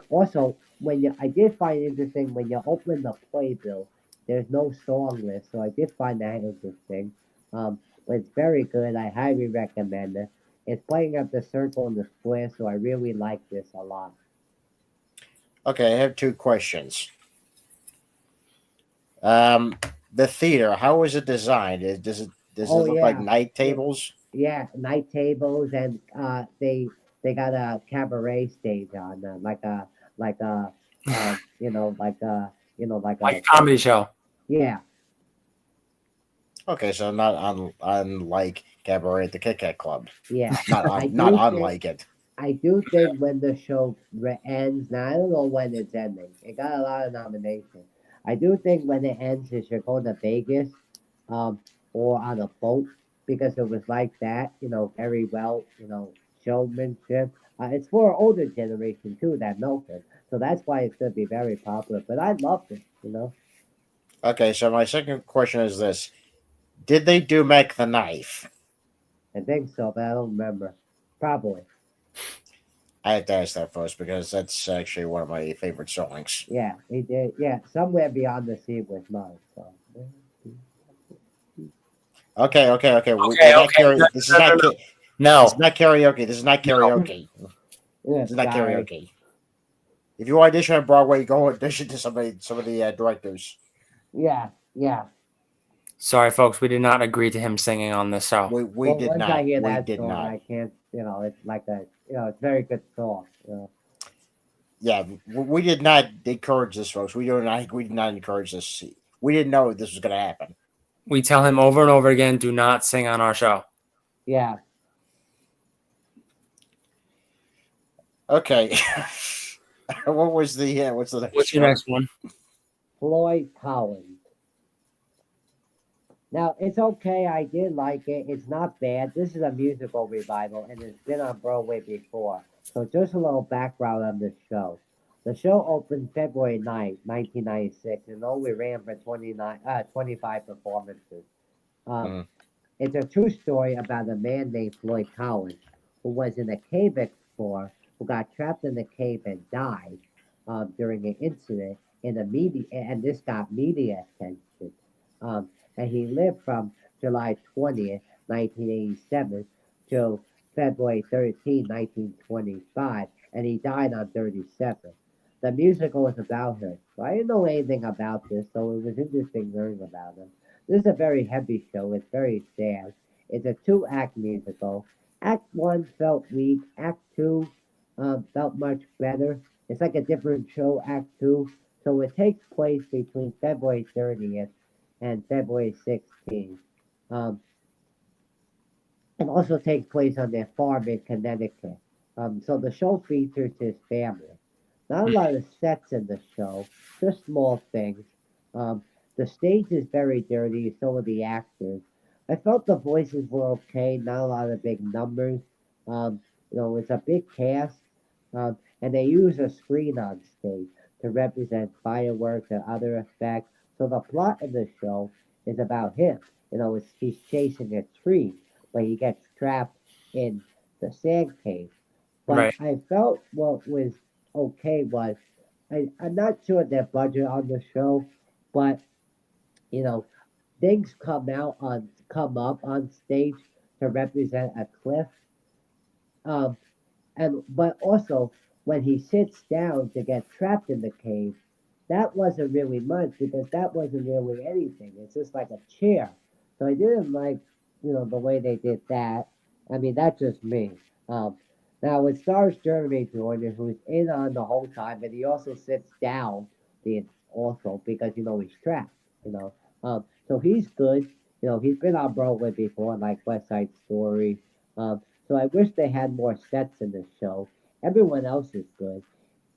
Also when I did find it interesting when you open the playbill, there's no song list, so I did find that interesting. But it's very good. I highly recommend it. It's playing up the circle and the square, so I really like this a lot. Okay, I have two questions. Um, the theater, how is it designed? Does it Oh look like yeah, night yeah, tables? yeah. Night tables and they got a cabaret stage on like a like Like a a comedy show. yeah. Okay, so not unlike Cabaret at the Kit Kat Club. Yeah, I Not do think unlike it. I do think when the show ends, now I don't know when it's ending. It got a lot of nominations. I do think when it ends, it should go to Vegas, um, or on a boat because it was like that, very well, showmanship. It's for an older generation too that knows it, so that's why it's gonna be very popular. But I loved it. Okay, so my second question is this: did they do Mac the Knife? I think so, but I don't remember. Probably. I have to ask that first because that's actually one of my favorite songs. Yeah, he did. Yeah, somewhere beyond the sea was mine. So. Okay. We're Okay, not okay. No, karaoke. no, no, no. This is No, not karaoke. This is not no. karaoke. Yeah, This is not sorry. karaoke. If you audition on Broadway, go audition to some of the directors. Yeah, yeah. Sorry, folks. We did not agree to him singing on this show. We Well, did once I not. hear We that did song, not. I can't. It's like it's a very good song. Yeah, we did not encourage this, folks. We did not encourage this. We didn't know this was going to happen. We tell him over and over again, do not sing on our show. Yeah. Okay. What was the what's the What's next your one? next one? Floyd Collins. Now it's okay. I did like it. It's not bad. This is a musical revival, and it's been on Broadway before. So just a little background on this show. The show opened February 9th, 1996, and only ran for 25 performances. Um, Mhm. It's a true story about a man named Floyd Collins who was in a cave explorer who got trapped in the cave and died during an incident in the media, and this got media attention. Um, and he lived from July 20th, 1987 to February 13th, 1925, and he died on 37. The musical is about him. So I didn't know anything about this, so it was interesting learning about him. This is a very heavy show. It's very sad. It's a two-act musical. Act one felt weak. Act two felt much better. It's like a different show, Act two. So it takes place between February 30th and February 16th. Um, it also takes place on their farm in Connecticut. So the show features his family. Not a lot of sets in the show, just small things. Um, the stage is very dirty, so are the actors. I felt the voices were okay, not a lot of big numbers. It's a big cast, and they use a screen on stage to represent fireworks and other effects. So the plot of the show is about him. He's chasing a tree, but he gets trapped in the sand cave. But Right. I felt what was okay was I'm not sure their budget on the show, but you know, things come up on stage to represent a cliff. Um, but also when he sits down to get trapped in the cave, that wasn't really much because that wasn't really anything. It's just like a chair. So I didn't like, the way they did that. I mean, that's just me. Um, Now it stars Jeremy Jordan, who's in on the whole time, but he also sits down also because he's trapped. So he's good. He's been on Broadway before, like West Side Story. So I wish they had more sets in the show. Everyone else is good.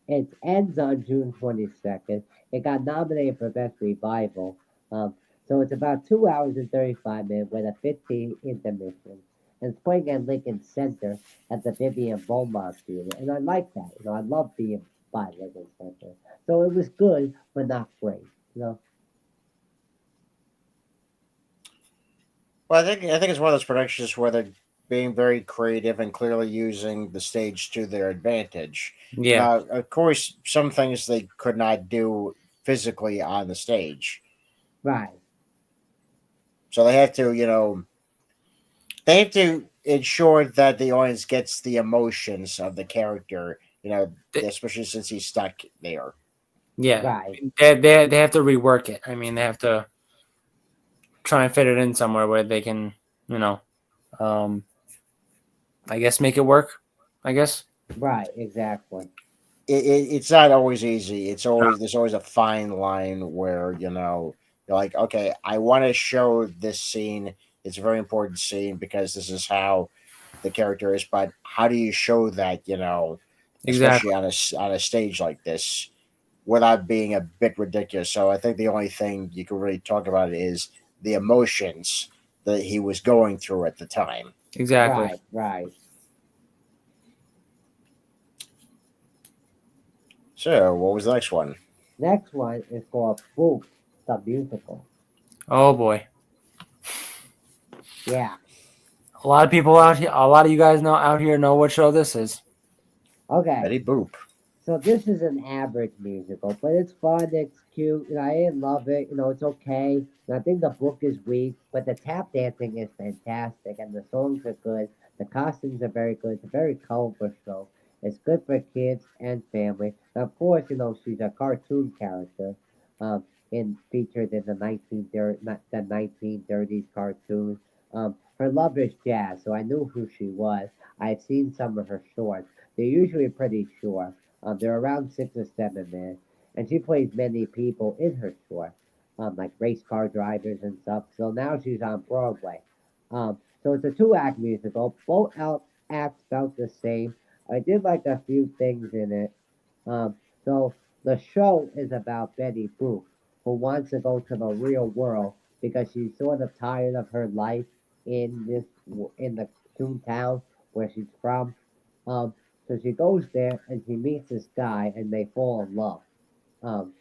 It ends on June 22nd. It got nominated for Best Revival. Um, so it's about 2 hours and 35 minutes with a 15 intermission. and it's playing at Lincoln Center at the Vivian Beaumont Theater, and I like that. I love being by Lincoln Center, so it was good but not great. Well, I think it's one of those productions where they're being very creative and clearly using the stage to their advantage. Yeah, Now, of course, some things they could not do physically on the stage, Right, so they have to ensure that the audience gets the emotions of the character. Th- Especially since he's stuck there. yeah. right, They have to rework it. I mean, they have to try and fit it in somewhere where they can, you know, um, I guess make it work. I guess. right, exactly. It's not always easy. There's always a fine line where you're like, okay, I want to show this scene. It's a very important scene because this is how the character is. But how do you show that? Especially Exactly. on a stage like this, without being a bit ridiculous. So I think the only thing you can really talk about is the emotions that he was going through at the time. Exactly. Right, right. So what was the next one? Next one is called Boop, the musical. Oh boy. Yeah. A lot of people out here, a lot of you guys know out here know what show this is. Okay. Betty Boop. So this is an average musical, but it's fun. It's cute. I didn't love it. It's okay. And I think the book is weak, but the tap dancing is fantastic, and the songs are good. The costumes are very good. It's a very colorful show. It's good for kids and family. And of course, she's a cartoon character, um, featured in the 1930s cartoon. Her love is jazz, so I knew who she was. I've seen some of her shorts. They're usually pretty short. They're around 6 or 7 minutes, and she plays many people in her short, like race car drivers and stuff. So now she's on Broadway. So it's a two-act musical. Acts felt the same. I did like a few things in it. So the show is about Betty Boop, who wants to go to the real world because she's sort of tired of her life in the toontown where she's from. Um, so she goes there and she meets this guy and they fall in love. Um,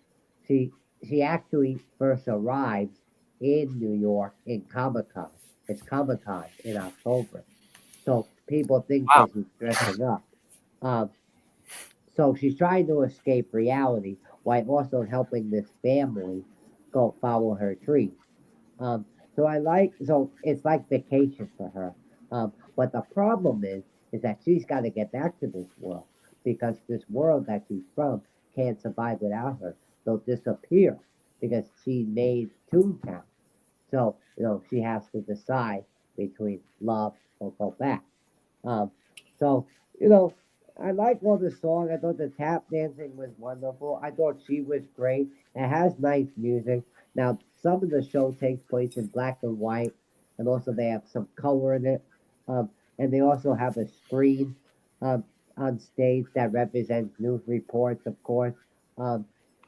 she she actually first arrives in New York in Comic Con. It's Comic Con in October, so people think Wow. that she's dressing up. Um, so she's trying to escape reality while also helping this family go follow her dreams. Um, so it's like vacation for her. But the problem is that she's got to get back to this world because this world that she's from can't survive without her. They'll disappear because she made Toontown. So she has to decide between love or go back. Um, so, you know, I like all the song. I thought the tap dancing was wonderful. I thought she was great. It has nice music. Now, some of the show takes place in black and white, and also they have some color in it. Um, and they also have a screen um, on stage that represents news reports, of course. Um,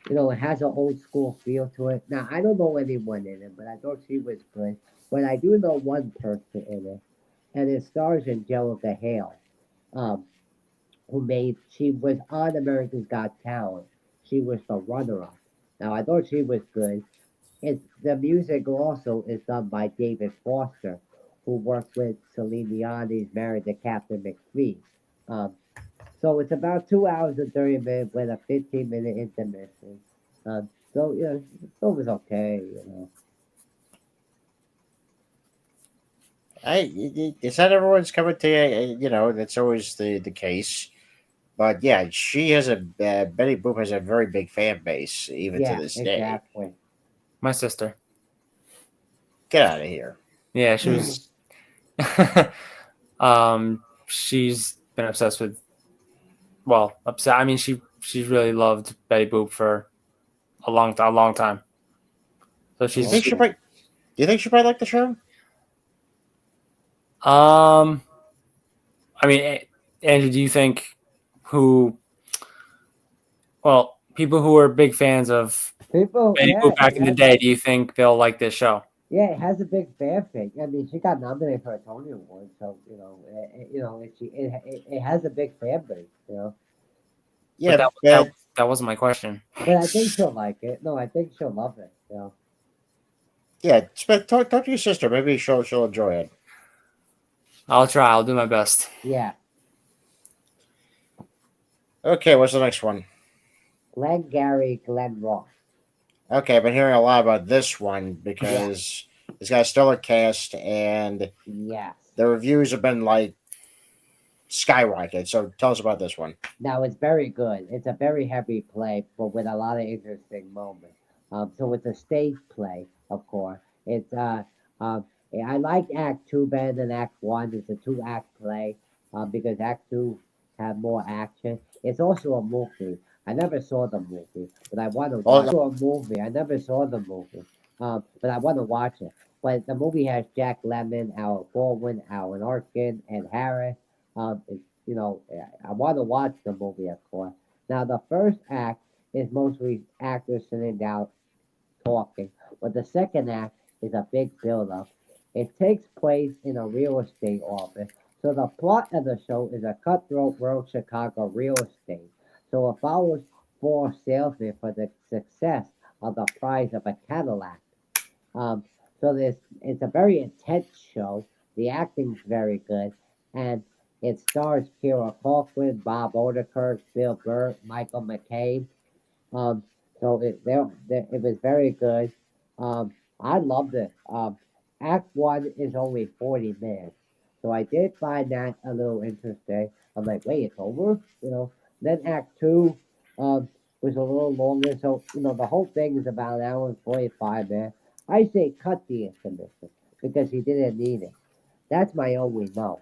it has an old school feel to it. Now, I don't know anyone in it, but I thought she was good. But I do know one person in it, and it stars Angelica Hale, um, she was on America's Got Talent. She was the runner-up. Now I thought she was good. The music also is done by David Foster, who worked with Celine Dion's "Married to Captain McPhee." Um, so it's about 2 hours and 30 minutes with a 15-minute intermission. So it was okay. It's not everyone's coming to you. That's always the case. But yeah, Betty Boop has a very big fan base even to Yeah, this day. exactly. My sister. Get out of here. Yeah, she was. She's been obsessed with. Well, upset. I mean, she's really loved Betty Boop for a long time. So Do you Oh, think she's. she okay. might? Do you think she might like the show? Um, I mean, Andrew, do you think who? Well, people who are big fans of People, Betty yeah, Boop back in the yeah. day, do you think they'll like this show? Yeah, it has a big fanfare. I mean, she got nominated for a Tony Award, so it has a big fan base. But Yeah, that wasn't my question. But I think she'll like it. No, I think she'll love it. yeah. Talk to your sister. Maybe she'll enjoy it. I'll try. I'll do my best. Yeah. Okay, what's the next one? Glenn Gary, Glenn Ross. Okay, I've been hearing a lot about this one Yeah. because it's got a stellar cast and Yes. the reviews have been like skyrocket. So tell us about this one. Now it's very good. It's a very heavy play, but with a lot of interesting moments. So it's a stage play, of course. It's um, I like Act Two better than Act One. It's a two-act play because Act Two had more action. It's also a movie. I never saw the movie, but I want to Oh, watch. A movie. I never saw the movie, but I want to watch it. But the movie has Jack Lemmon, Alec Baldwin, Alan Arkin, and Harris. It's I want to watch the movie, of course. Now, the first act is mostly actors sitting down talking, but the second act is a big build-up. It takes place in a real estate office, so the plot of the show is a cutthroat world Chicago real estate. So it follows four salesmen for the success of the prize of a Cadillac. Um, so it's a very intense show. The acting's very good, and it stars Kira Culkin, Bob Odenkirk, Bill Burr, Michael McCabe. Um, so it was very good. I loved it. Act one is only 40 minutes, so I did find that a little interesting. I'm like, wait, it's over, Then Act two um, was a little longer, so the whole thing is about an hour and 45 minutes. I say cut the intermission because he didn't need it. That's my only no.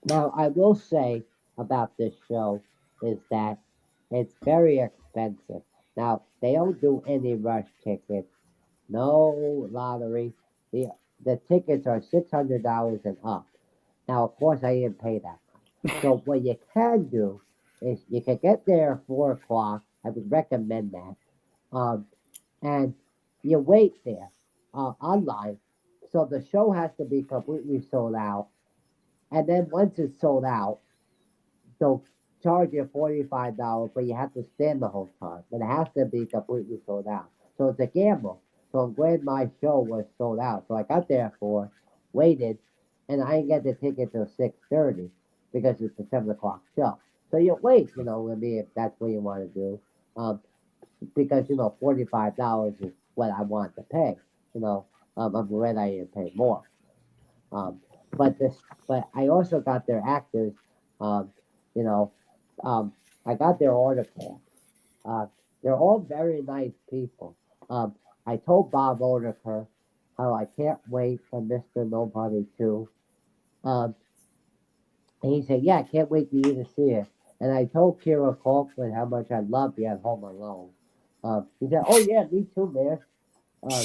Now, I will say about this show is that it's very expensive. Now, they don't do any rush tickets, no lottery. The the tickets are $600 and up. Now, of course, I didn't pay that much. So what you can do is you can get there at 4 o'clock. I would recommend that. Um, and you wait there online. So the show has to be completely sold out. And then once it's sold out, they'll charge you $45, but you have to stand the whole time. But it has to be completely sold out. So it's a gamble. So I'm glad my show was sold out. So I got there for, waited, and I didn't get the ticket till 6:30 because it's a 7 o'clock show. So you wait, I mean, if that's what you want to do, because $45 is what I want to pay. I'm glad I didn't pay more. Um, but I also got their actors. Um, you know, um, I got their autograph. Uh, they're all very nice people. Um, I told Bob Odenkirk how I can't wait for Mr. Nobody too. Um, and he said, "Yeah, I can't wait for you to see it." And I told Kira Culkin how much I love you at Home Alone. He said, "Oh yeah, me too, man." Uh,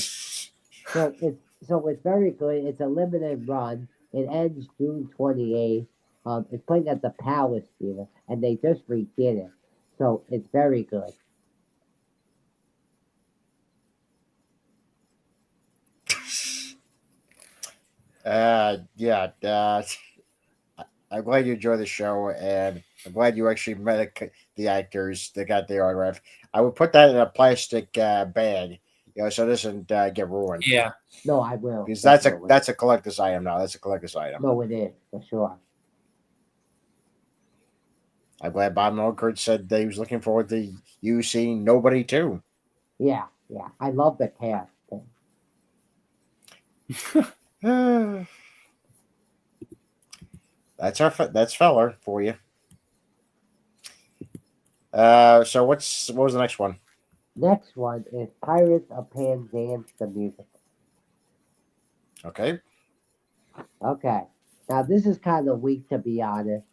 so it's very good. It's a limited run. It ends June 28th. It's playing at the Palace Theater, and they just redid it. So it's very good. yeah. I'm glad you enjoy the show, and I'm glad you actually met the actors that got the autograph. I would put that in a plastic bag, so it doesn't get ruined. Yeah. No, I will Because definitely. that's a collector's item now. That's a collector's item. No, it is for sure. I'm glad Bob Nordkurt said that he was looking forward to you seeing Nobody too. Yeah, yeah. I love the cast. That's Feller for you. So what was the next one? Next one is Pirates of Penzance the musical. Okay. Okay. Now this is kind of weak to be honest.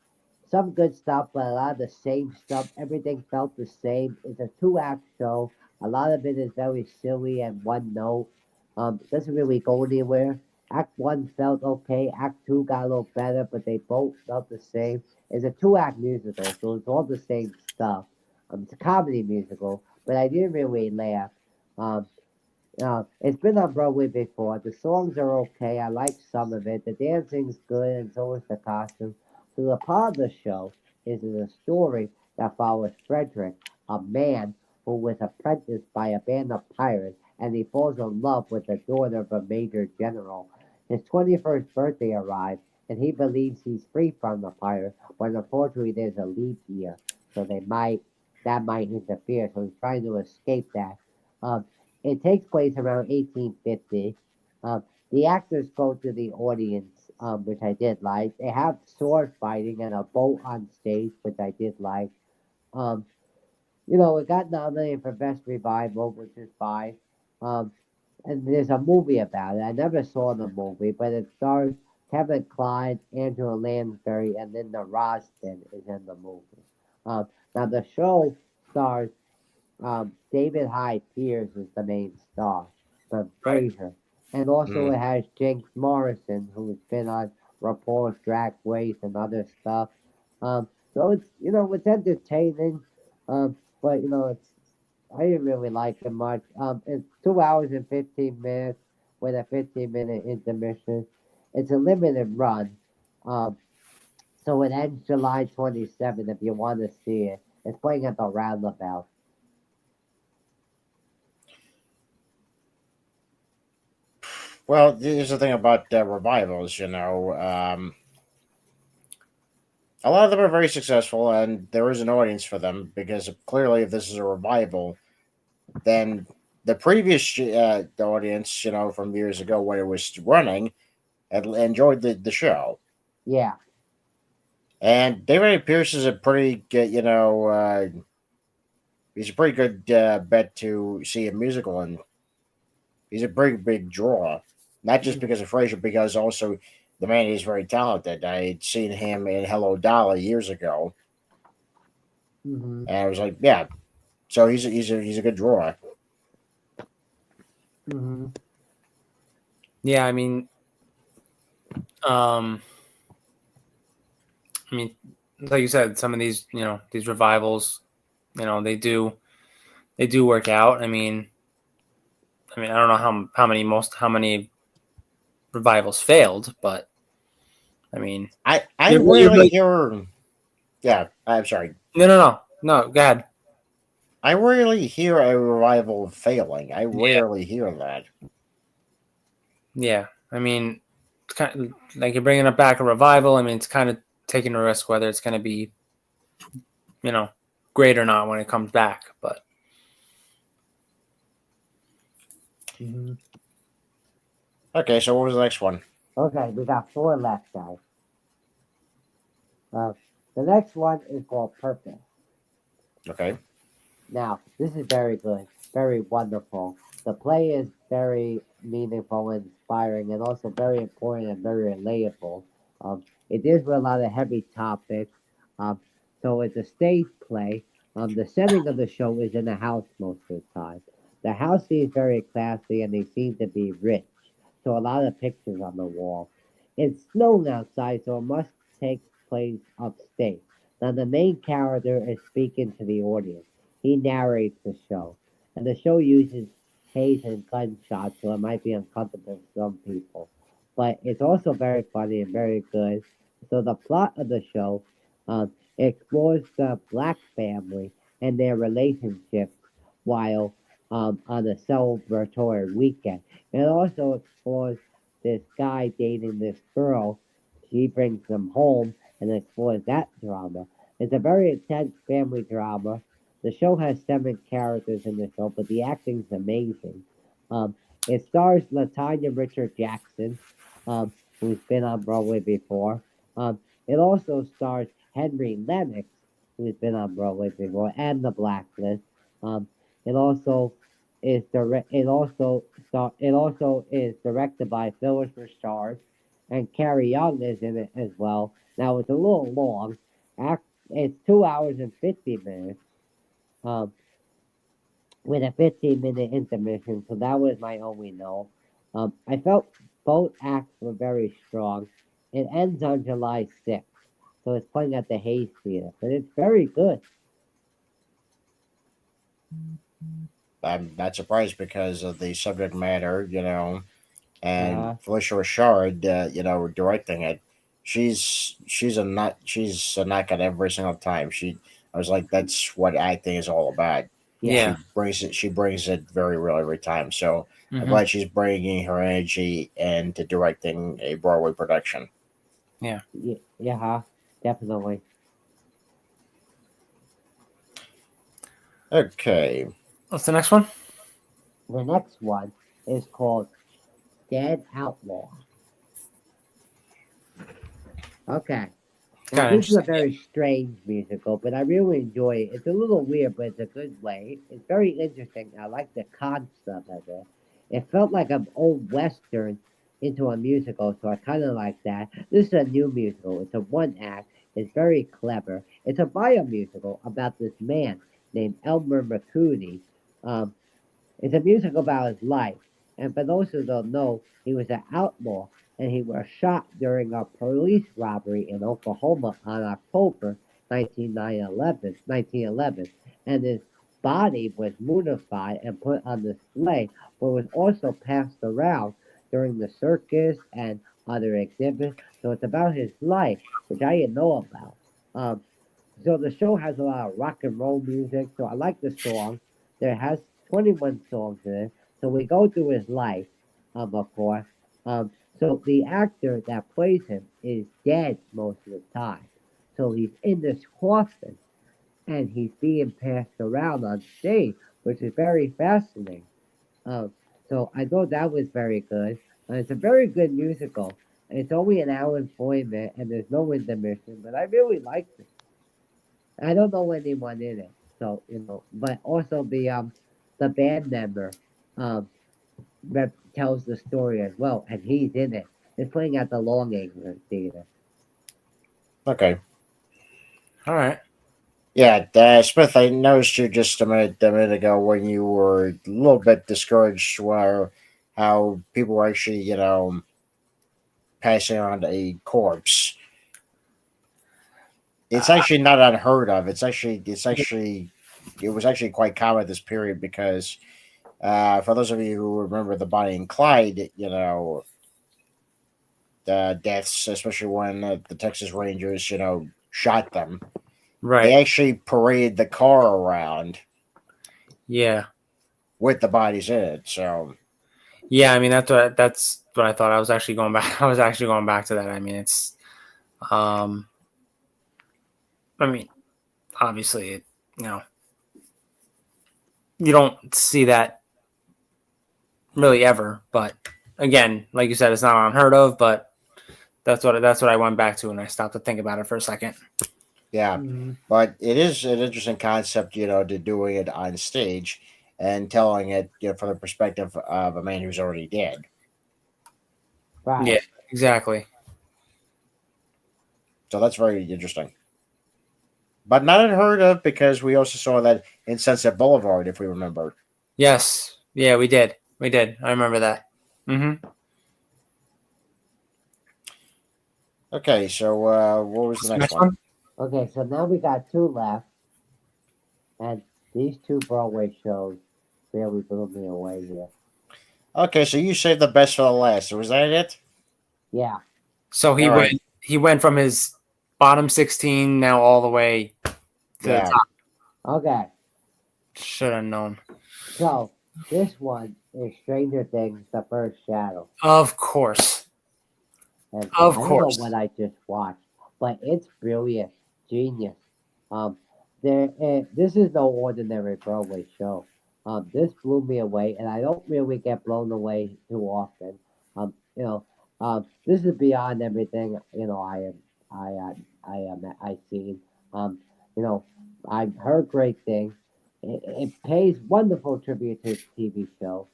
Some good stuff, but a lot of the same stuff. Everything felt the same. It's a two-act show. A lot of it is very silly and one note. Doesn't really go anywhere. Act one felt okay. Act two got a little better, but they both felt the same. It's a two-act musical, so it's all the same stuff. It's a comedy musical, but I didn't really laugh. Um, It's been on Broadway before. The songs are okay. I like some of it. The dancing's good, and so is the costume. So the part of the show is a story that follows Frederick, a man who was apprenticed by a band of pirates, and he falls in love with the daughter of a major general. His 21st birthday arrives, and he believes he's free from the pirates, but unfortunately there's a leap year, so that might interfere. So he's trying to escape that. Um, it takes place around 1850. Um, the actors go to the audience, which I did like. They have sword fighting and a boat on stage, which I did like. Um, it got nominated for Best Revival, which is fine. Um, and there's a movie about it. I never saw the movie, but it stars Kevin Kline, Angela Lansbury, and Linda Roston is in the movie. Um, now the show stars David Hyde Pierce is the main star from Right. Frasier. And also Mm. it has Jinx Morrison, who's been on RuPaul's Drag Race and other stuff. So it's entertaining, but I didn't really like it much. It's 2 hours and 15 minutes with a 15-minute intermission. It's a limited run, um, so it ends July 27th. If you want to see it, it's playing at the Roundabout. Well, here's the thing about revivals. A lot of them are very successful, and there is an audience for them because clearly, if this is a revival, then the previous the audience, from years ago when it was running, had enjoyed the show. Yeah. And David A. Pierce is a pretty good, he's a pretty good bet to see a musical, and he's a pretty big draw. Not just because of Fraser, because also the man is very talented. I had seen him in Hello Dolly years ago, Mhm. and I was like, yeah. So he's a good draw. Mhm. Yeah, um, I mean, like you said, some of these, these revivals, they do work out. I don't know how many revivals failed, but I mean, I you're rarely right. hear. Yeah, I'm sorry. No. Go ahead. I rarely hear a revival failing. I Yeah, rarely hear that. yeah. It's kind of like you're bringing it back a revival. It's kind of taking a risk whether it's going to be, you know, great or not when it comes back. But Mhm. Okay, so what was the next one? Okay, we got four left, guys. Uh, the next one is called Purpose. Okay. Now, this is very good, very wonderful. The play is very meaningful and inspiring, and also very important and very relatable. It deals with a lot of heavy topics. Um, so it's a stage play. The setting of the show is in a house most of the time. The house seems very classy, and they seem to be rich. So a lot of pictures on the wall. It's snowing outside, so it must take place upstate. Now the main character is speaking to the audience. He narrates the show, and the show uses haze and gunshots, so it might be uncomfortable for some people. But it's also very funny and very good. So the plot of the show explores the black family and their relationships while on a celebratory weekend. It also explores this guy dating this girl. She brings them home and explores that drama. It's a very intense family drama. The show has seven characters in the show, but the acting's amazing. Um, it stars Latanya Richard Jackson, who's been on Broadway before. It also stars Henry Lennox, who's been on Broadway before, and The Blacklist. It also it also is directed by Phyllis Richard, and Carrie Young is in it as well. Now it's a little long. It's 2 hours and 50 minutes. Um, with a 15-minute intermission, so that was my only note. I felt both acts were very strong. It ends on July 6th, so it's playing at the Hayes Theater, but it's very good. I'm not surprised because of the subject matter, and Uh, Felicia Rashard, directing it. She's a knock at every single time. I was like, that's what acting is all about. yeah, Yeah. She brings it very well every time. So I'm Hmm. glad she's bringing her energy into directing a Broadway production. Yeah. yeah, definitely. Okay. What's the next one? The next one is called Dead Outlaw. Okay. Now, Kind of this is a interesting. very strange musical, but I really enjoy it. It's a little weird, but it's a good way. It's very interesting. I like the concept of it. It felt like an old western into a musical, so I kind of like that. This is a new musical. It's a one act. It's very clever. It's a bio musical about this man named Elmer McCooney. Um, it's a music about his life. And for those who don't know, he was an outlaw and he was shot during a police robbery in Oklahoma on October 1911. And his body was mummified and put on display, but was also passed around during the circus and other exhibits. So it's about his life, which I didn't know about. Um, so the show has a lot of rock and roll music. So I like the song. There has 21 songs in it. So we go through his life, of course. So the actor that plays him is dead most of the time. So he's in this coffin and he's being passed around on stage, which is very fascinating. Um, so I thought that was very good. It's a very good musical. It's only an hour and 40 minutes, and there's no intermission, but I really liked it. I don't know anyone in it, so but also the band member tells the story as well, and he's in it. It's playing at the Long England Theater. Okay. All right. Yeah, Smith, I noticed you just a minute ago when you were a little bit discouraged where how people were actually, passing on a corpse. It's Uh, actually not unheard of. It was actually quite common at this period because for those of you who remember the Bonnie and Clyde, the deaths, especially when the Texas Rangers, shot them, they right. actually paraded the car around Yeah. with the bodies in it. So Yeah. I mean, that's what I thought. I was actually going back. I was actually going back to that. I mean, it's. Um. I mean, obviously, you know, you don't see that really ever. But again, like you said, it's not unheard of. But that's what I went back to, and I stopped to think about it for a second. yeah, Mm-hmm. but it is an interesting concept, to doing it on stage and telling it, from the perspective of a man who's already dead. Yeah. Right. Exactly. So that's very interesting, but not unheard of because we also saw that in Sunset Boulevard, if we remember. Yes. Yeah. We did. We did. I remember that. Mm-hmm. Okay, so what was the What's the next next one? one? Okay, so now we got two left, and these two Broadway shows really blew me away here. Okay, so you saved the best for the last. So was that it? Yeah. So he All right. went. He went from his bottom 16 now all the way to the Yeah. top. Okay. Should have known. So this one is Stranger Things: The First Shadow. Of course. And Of I don't know what course. I just watched, but it's brilliant, genius. Um, this is no ordinary Broadway show. This blew me away, and I don't really get blown away too often. This is beyond everything I seen. Um, you know, I've heard great things. It pays wonderful tribute to the TV show.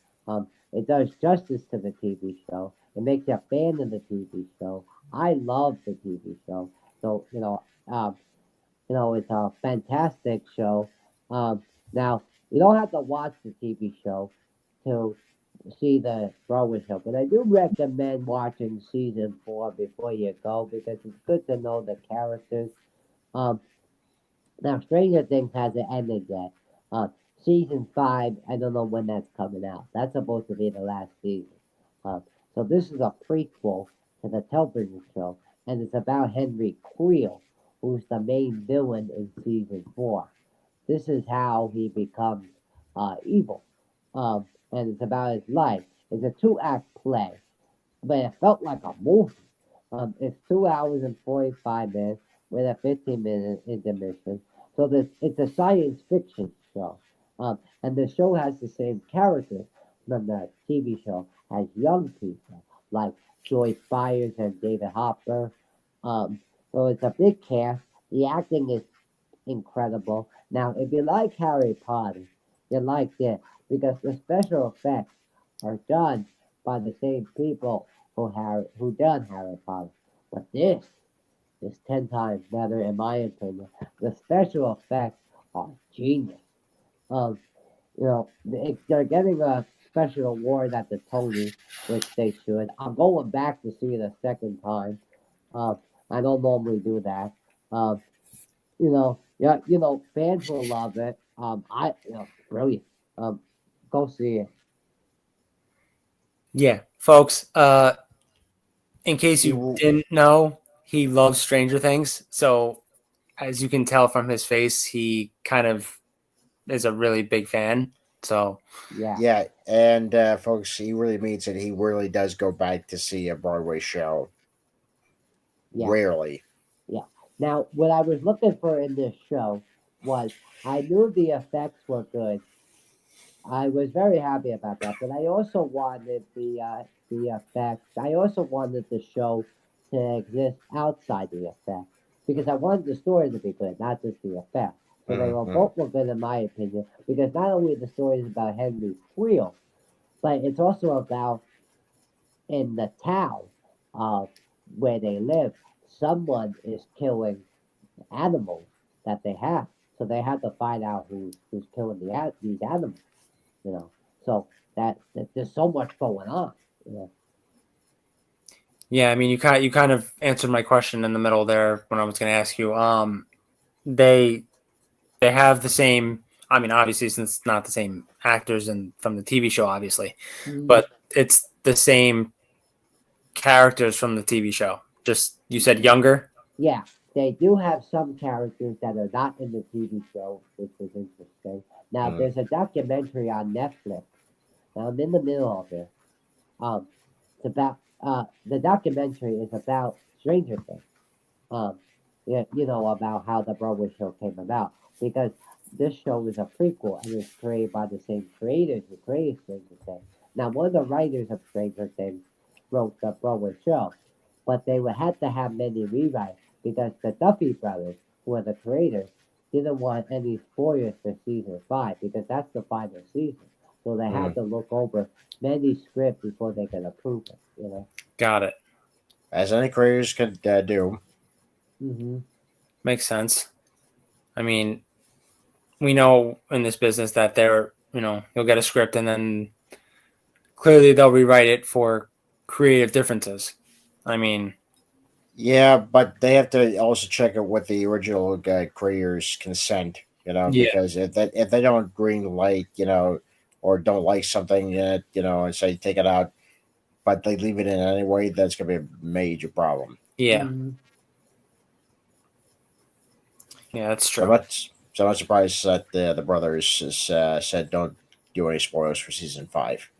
It does justice to the TV show. It makes you a fan of the TV show. I love the TV show. So, it's a fantastic show. Now, you don't have to watch the TV show to see the Broadway show, but I do recommend watching season 4 before you go because it's good to know the characters. Um, Now, Stranger Things hasn't ended yet. season 5, I don't know when that's coming out. That's supposed to be the last season. Um, so this is a prequel to the television show, and it's about Henry Creel, who's the main villain in season 4. This is how he becomes evil, and it's about his life. It's a two-act play, but it felt like a movie. It's 2 hours and 45 minutes with a 15-minute intermission. So it's a science fiction show. And the show has the same characters from the TV show as young people like Joyce Byers and David Hopper. Um, so it's a big cast. The acting is incredible. Now, if you like Harry Potter, you like it because the special effects are done by the same people who done Harry Potter. But this is 10 times better in my opinion. The special effects are genius. Um, they're getting a special award at the Tony, which they should. I'm going back to see it a second time. Uh, I don't normally do that. Um, yeah, fans will love it. Brilliant. Um, go see it. Yeah, folks. In case He you will. didn't know, he loves Stranger Things. So as you can tell from his face, he kind of is a really big fan. So Yeah, Yeah, and folks, he really means it. He really does go back to see a Broadway show. yeah, Rarely. yeah. Now, what I was looking for in this show was I knew the effects were good. I was very happy about that, but I also wanted the effects. I also wanted the show to exist outside the effects because I wanted the story to be good, not just the effects. So they were Hmm. both were good in my opinion because not only the story is about Henry Creel, but it's also about in the town uh, where they live, someone is killing animals that they have. So they have to find out who's killing these animals. You know, so that there's so much going on. You know, yeah, I mean, you kind of answered my question in the middle there when I was going to ask you. They they have the same. I mean, obviously, since it's not the same actors and from the TV show, obviously, mm, but it's the same characters from the TV show. Just you said younger. yeah, they do have some characters that are not in the TV show, which is interesting. Now Mm. there's a documentary on Netflix. Now I'm in the middle of it. Um, it's about the documentary is about Stranger Things. um, yeah, about how the Broadway show came about because this show is a prequel and it's created by the same creators who created Stranger Things. Now, one of the writers of Stranger Things wrote the Broadway show, but they would have to have many rewrites because the Duffy brothers, who are the creators, didn't want any spoilers for season 5 because that's the final season. So they had Mm. to look over many scripts before they could approve it. Got it. As any creators could do. Hmm. Makes sense. I mean, we know in this business that you'll get a script and then clearly they'll rewrite it for creative differences. I mean, Yeah, but they have to also check it with the original creators' consent. yeah, Because if they don't green light, or don't like something, and say take it out, but they leave it in anyway, that's gonna be a major problem. yeah, Hmm. yeah, that's So true. I'm not surprised that the brothers said don't do any spoilers for season 5.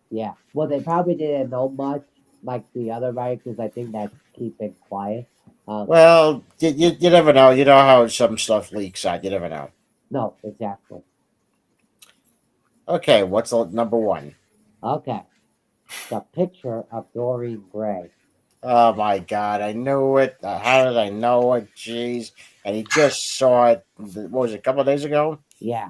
Yeah. Well, they probably didn't know much like the other writers. I think that's keeping quiet. Um, Well, you never know. You know how some stuff leaks out. You never know. no, exactly. Okay, what's the number one? Okay. The picture of Doreen Gray. Oh my God, I knew it. How did I know it? Jeez. And he just saw it, what was it, a couple of days ago? Yeah.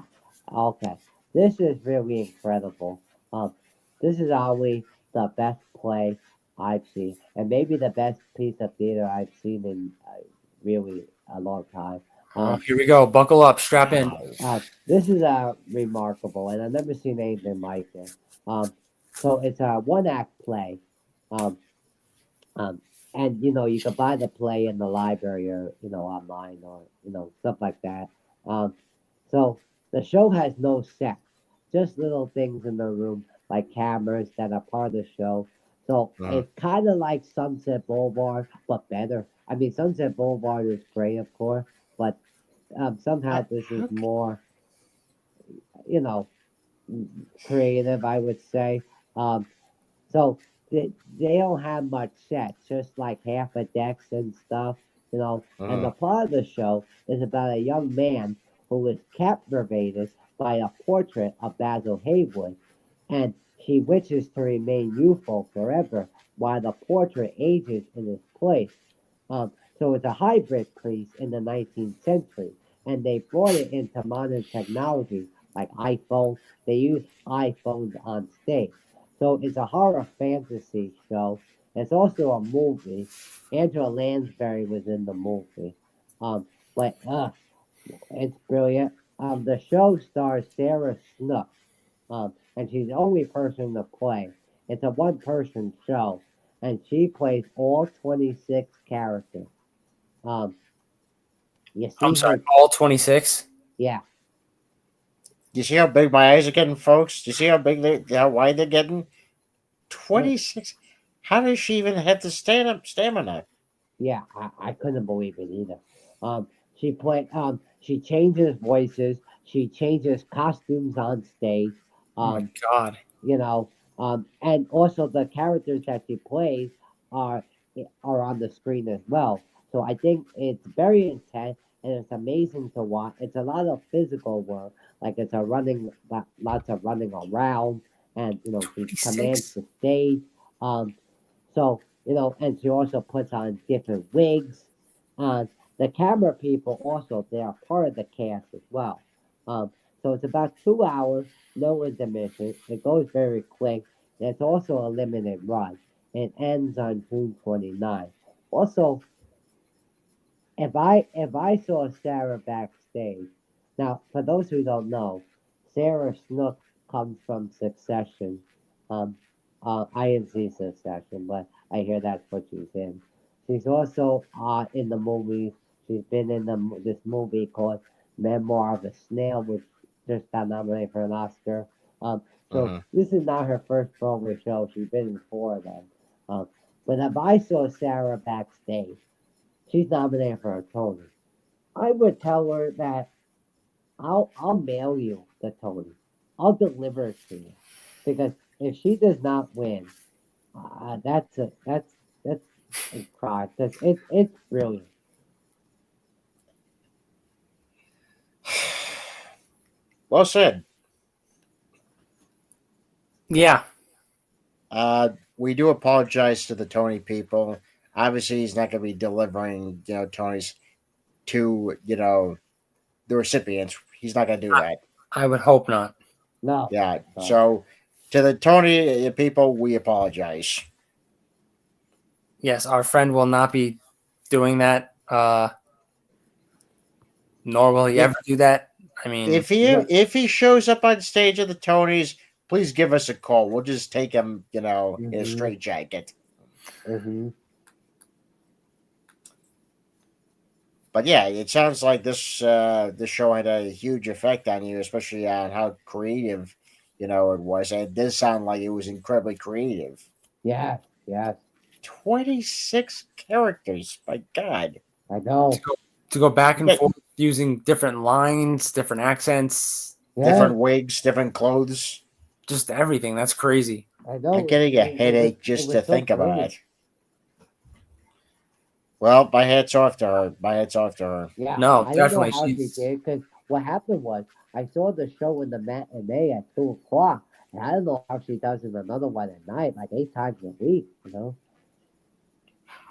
Okay. This is really incredible. Um, this is always the best play I've seen, and maybe the best piece of theater I've seen in really a long time. Oh, Um, here we go. Buckle up, strap in. this is remarkable, and I've never seen anything like it. Um, so it's a one-act play, um, um, and you can buy the play in the library or online or stuff like that. Um, so The show has no sets, just little things in the room like cameras that are part of the show. So Uh, it's kind of like Sunset Boulevard, but better. I mean, Sunset Boulevard is great, of course, but somehow this is how, more, you know, creative, I would say. Um, so they don't have much sets, just like half a decks and stuff, you know. And the uh, plot of the show is about a young man who is captivated by a portrait of Basil Haywood, and he wishes to remain youthful forever while the portrait ages in his place. So it's a hybrid piece in the 19th century, and they brought it into modern technology like iPhone. They use iPhones on stage. So it's a horror fantasy show. It's also a movie. Angela Lansbury was in the movie. Um, but it's brilliant. The show stars Sarah Snook, and she's the only person to play. It's a one-person show, and she plays all 26 characters. Um, you I'm see sorry, her, all 26. yeah, you see how big my eyes are getting, folks? Do you see how big how wide they're getting? uh, 26. How does she even have the stamina? yeah, I couldn't believe it either. She changes voices, she changes costumes on stage. Oh my Um, god. you know, and also the characters that she plays are are on the screen as well. So I think it's very intense and it's amazing to watch. It's a lot of physical work, like it's a lots of running around, and she commands 26. the stage. Um, so and she also puts on different wigs. The camera people also they are part of the cast as well. Um, so it's about 2 hours, no intermission. It goes very quick. And it's also a limited run. It ends on June 29th. Also, if I saw Sarah backstage, now for those who don't know, Sarah Snook comes from Succession. Um, I didn't see Succession, but I hear that's what she's in. She's also in the movies. She's been in this movie called Memoir of a Snail, which just got nominated for an Oscar. Um, so Uh-huh. this is not her first Broadway show. She's been in four of them. Um, but if I saw Sarah backstage, she's nominated for a Tony. I would tell her that I'll mail you the Tony. I'll deliver it to you because if she does not win, that's a cry because it's brilliant. Well said. Yeah. We do apologize to the Tony people. Obviously, he's not going to be delivering, Tony's to, the recipients. He's not going to do that. I would hope not. No, Yeah. no, So, to the Tony people, we apologize. Yes, our friend will not be doing that. Nor will he If ever do that. I mean, no. if he shows up on stage at the Tonys, please give us a call. We'll just take him, in a Mhm, straitjacket. mhm. But yeah, it sounds like this show had a huge effect on you, especially on how creative, it was. And it did sound like it was incredibly creative. Yes, yes. 26 characters, my God. I to know. go, to go back and But forth using different lines, different accents, Yes, different wigs, different clothes. just everything. That's crazy. I I'm know. getting a headache It just was to so think about brilliant. it. Well, my hat's off to her. My hat's off to her. Yeah, No, I don't know definitely. how she She's. did because what happened was I saw the show in the matinee at 2 o'clock, and I don't know how she does in another one at night, like 8 times a week.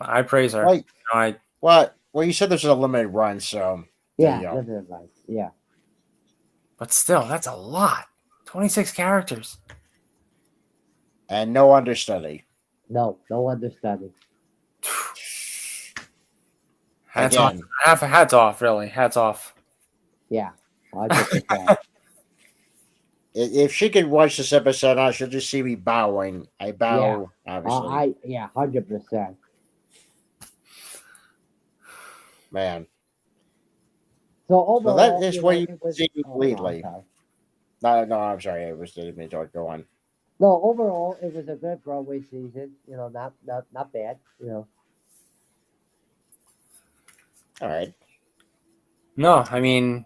I praise her. Well, I. well, you said this was a limited run, so there you Yeah, go. living life. Yeah, But still, that's a lot. 26 characters. And no understudy. no, no understudy. Hats off. Again, Hats off. Really, hats off. Yeah, 100%. if she could watch this episode now, she'll just see me bowing. I Yeah, bow, obviously. 100%. Man. So So that overall, is where you it was. see Oh no, I'm completely. sorry. No, I'm sorry. I was didn't mean to go on. No, overall, it was a good Broadway season. Not bad. All right. No, I mean,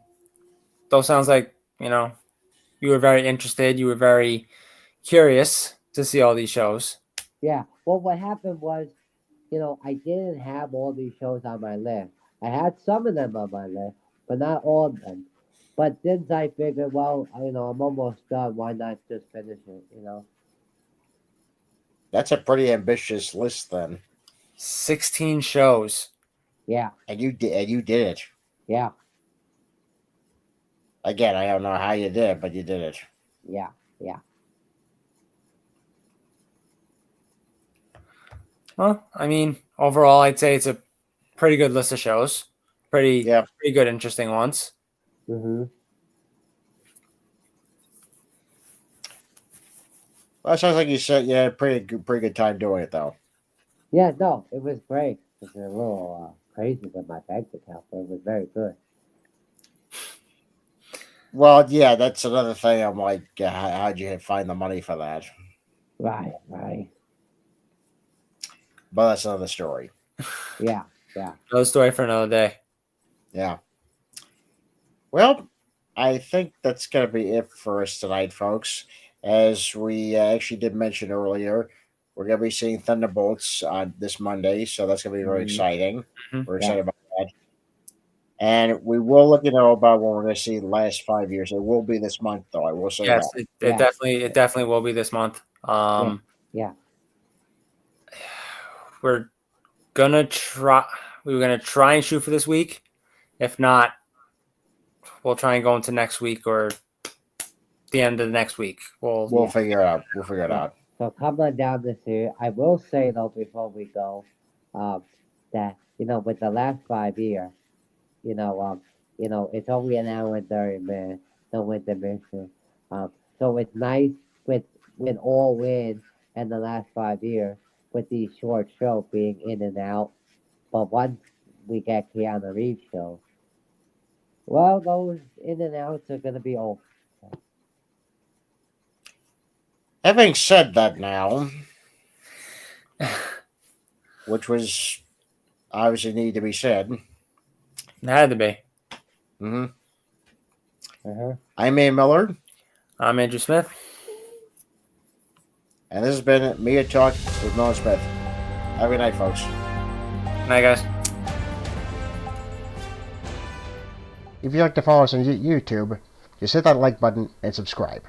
those sounds like, you were very interested. You were very curious to see all these shows. Yeah. Well, what happened was, I didn't have all these shows on my list. I had some of them on my list, but not all of them. But since I figured, well, I'm almost done. Why not just finish it? That's a pretty ambitious list then. 16 shows. Yeah. And you did it. Yeah. Again, I don't know how you did it, but you did it. Yeah. Yeah. Well, I mean, overall, I'd say it's a pretty good list of shows. Pretty, Yeah. pretty good, interesting ones. Mhm. Well, it sounds like you said you had a pretty good time doing it though. Yeah. No, it was great. It was a little crazy with my bank account, but it was very good. Well, yeah, that's another thing. I'm like, how'd you find the money for that? Right. Right. But that's another story. Yeah. Yeah. Another story for another day. Yeah. Well, I think that's going to be it for us tonight, folks. As we actually did mention earlier, we're going to be seeing Thunderbolts on this Monday, so that's going to be very Mhm. exciting. Mhm. We're Yeah. excited about that. And we will let you know about when we're going to see the last 5 years. It will be this month, though. I will say Yes, that. it Yeah. definitely will be this month. Yeah. Yeah. We're gonna try. We were gonna try and shoot for this week. If not, we'll try and go into next week or the end of the next week. We'll We'll Yeah. figure it out. We'll figure it Yeah. out. So coming down this year, I will say though before we go, um, that with the last 5 years, it's only an hour and 30 minutes, no intermission. So it's nice with all in and the last 5 years with these short shows being in and out. But once we get Keanu Reeves show, well, those in and outs are gonna be over. Having said that now, which was obviously need to be said, It had to be. hmm Uh-huh. I'm Ian Miller, I'm Andrew Smith. and this has been Mia Talk with Miller Smith. Have a good night, folks. Good night, guys. If you'd like to follow us on YouTube, just hit that like button and subscribe.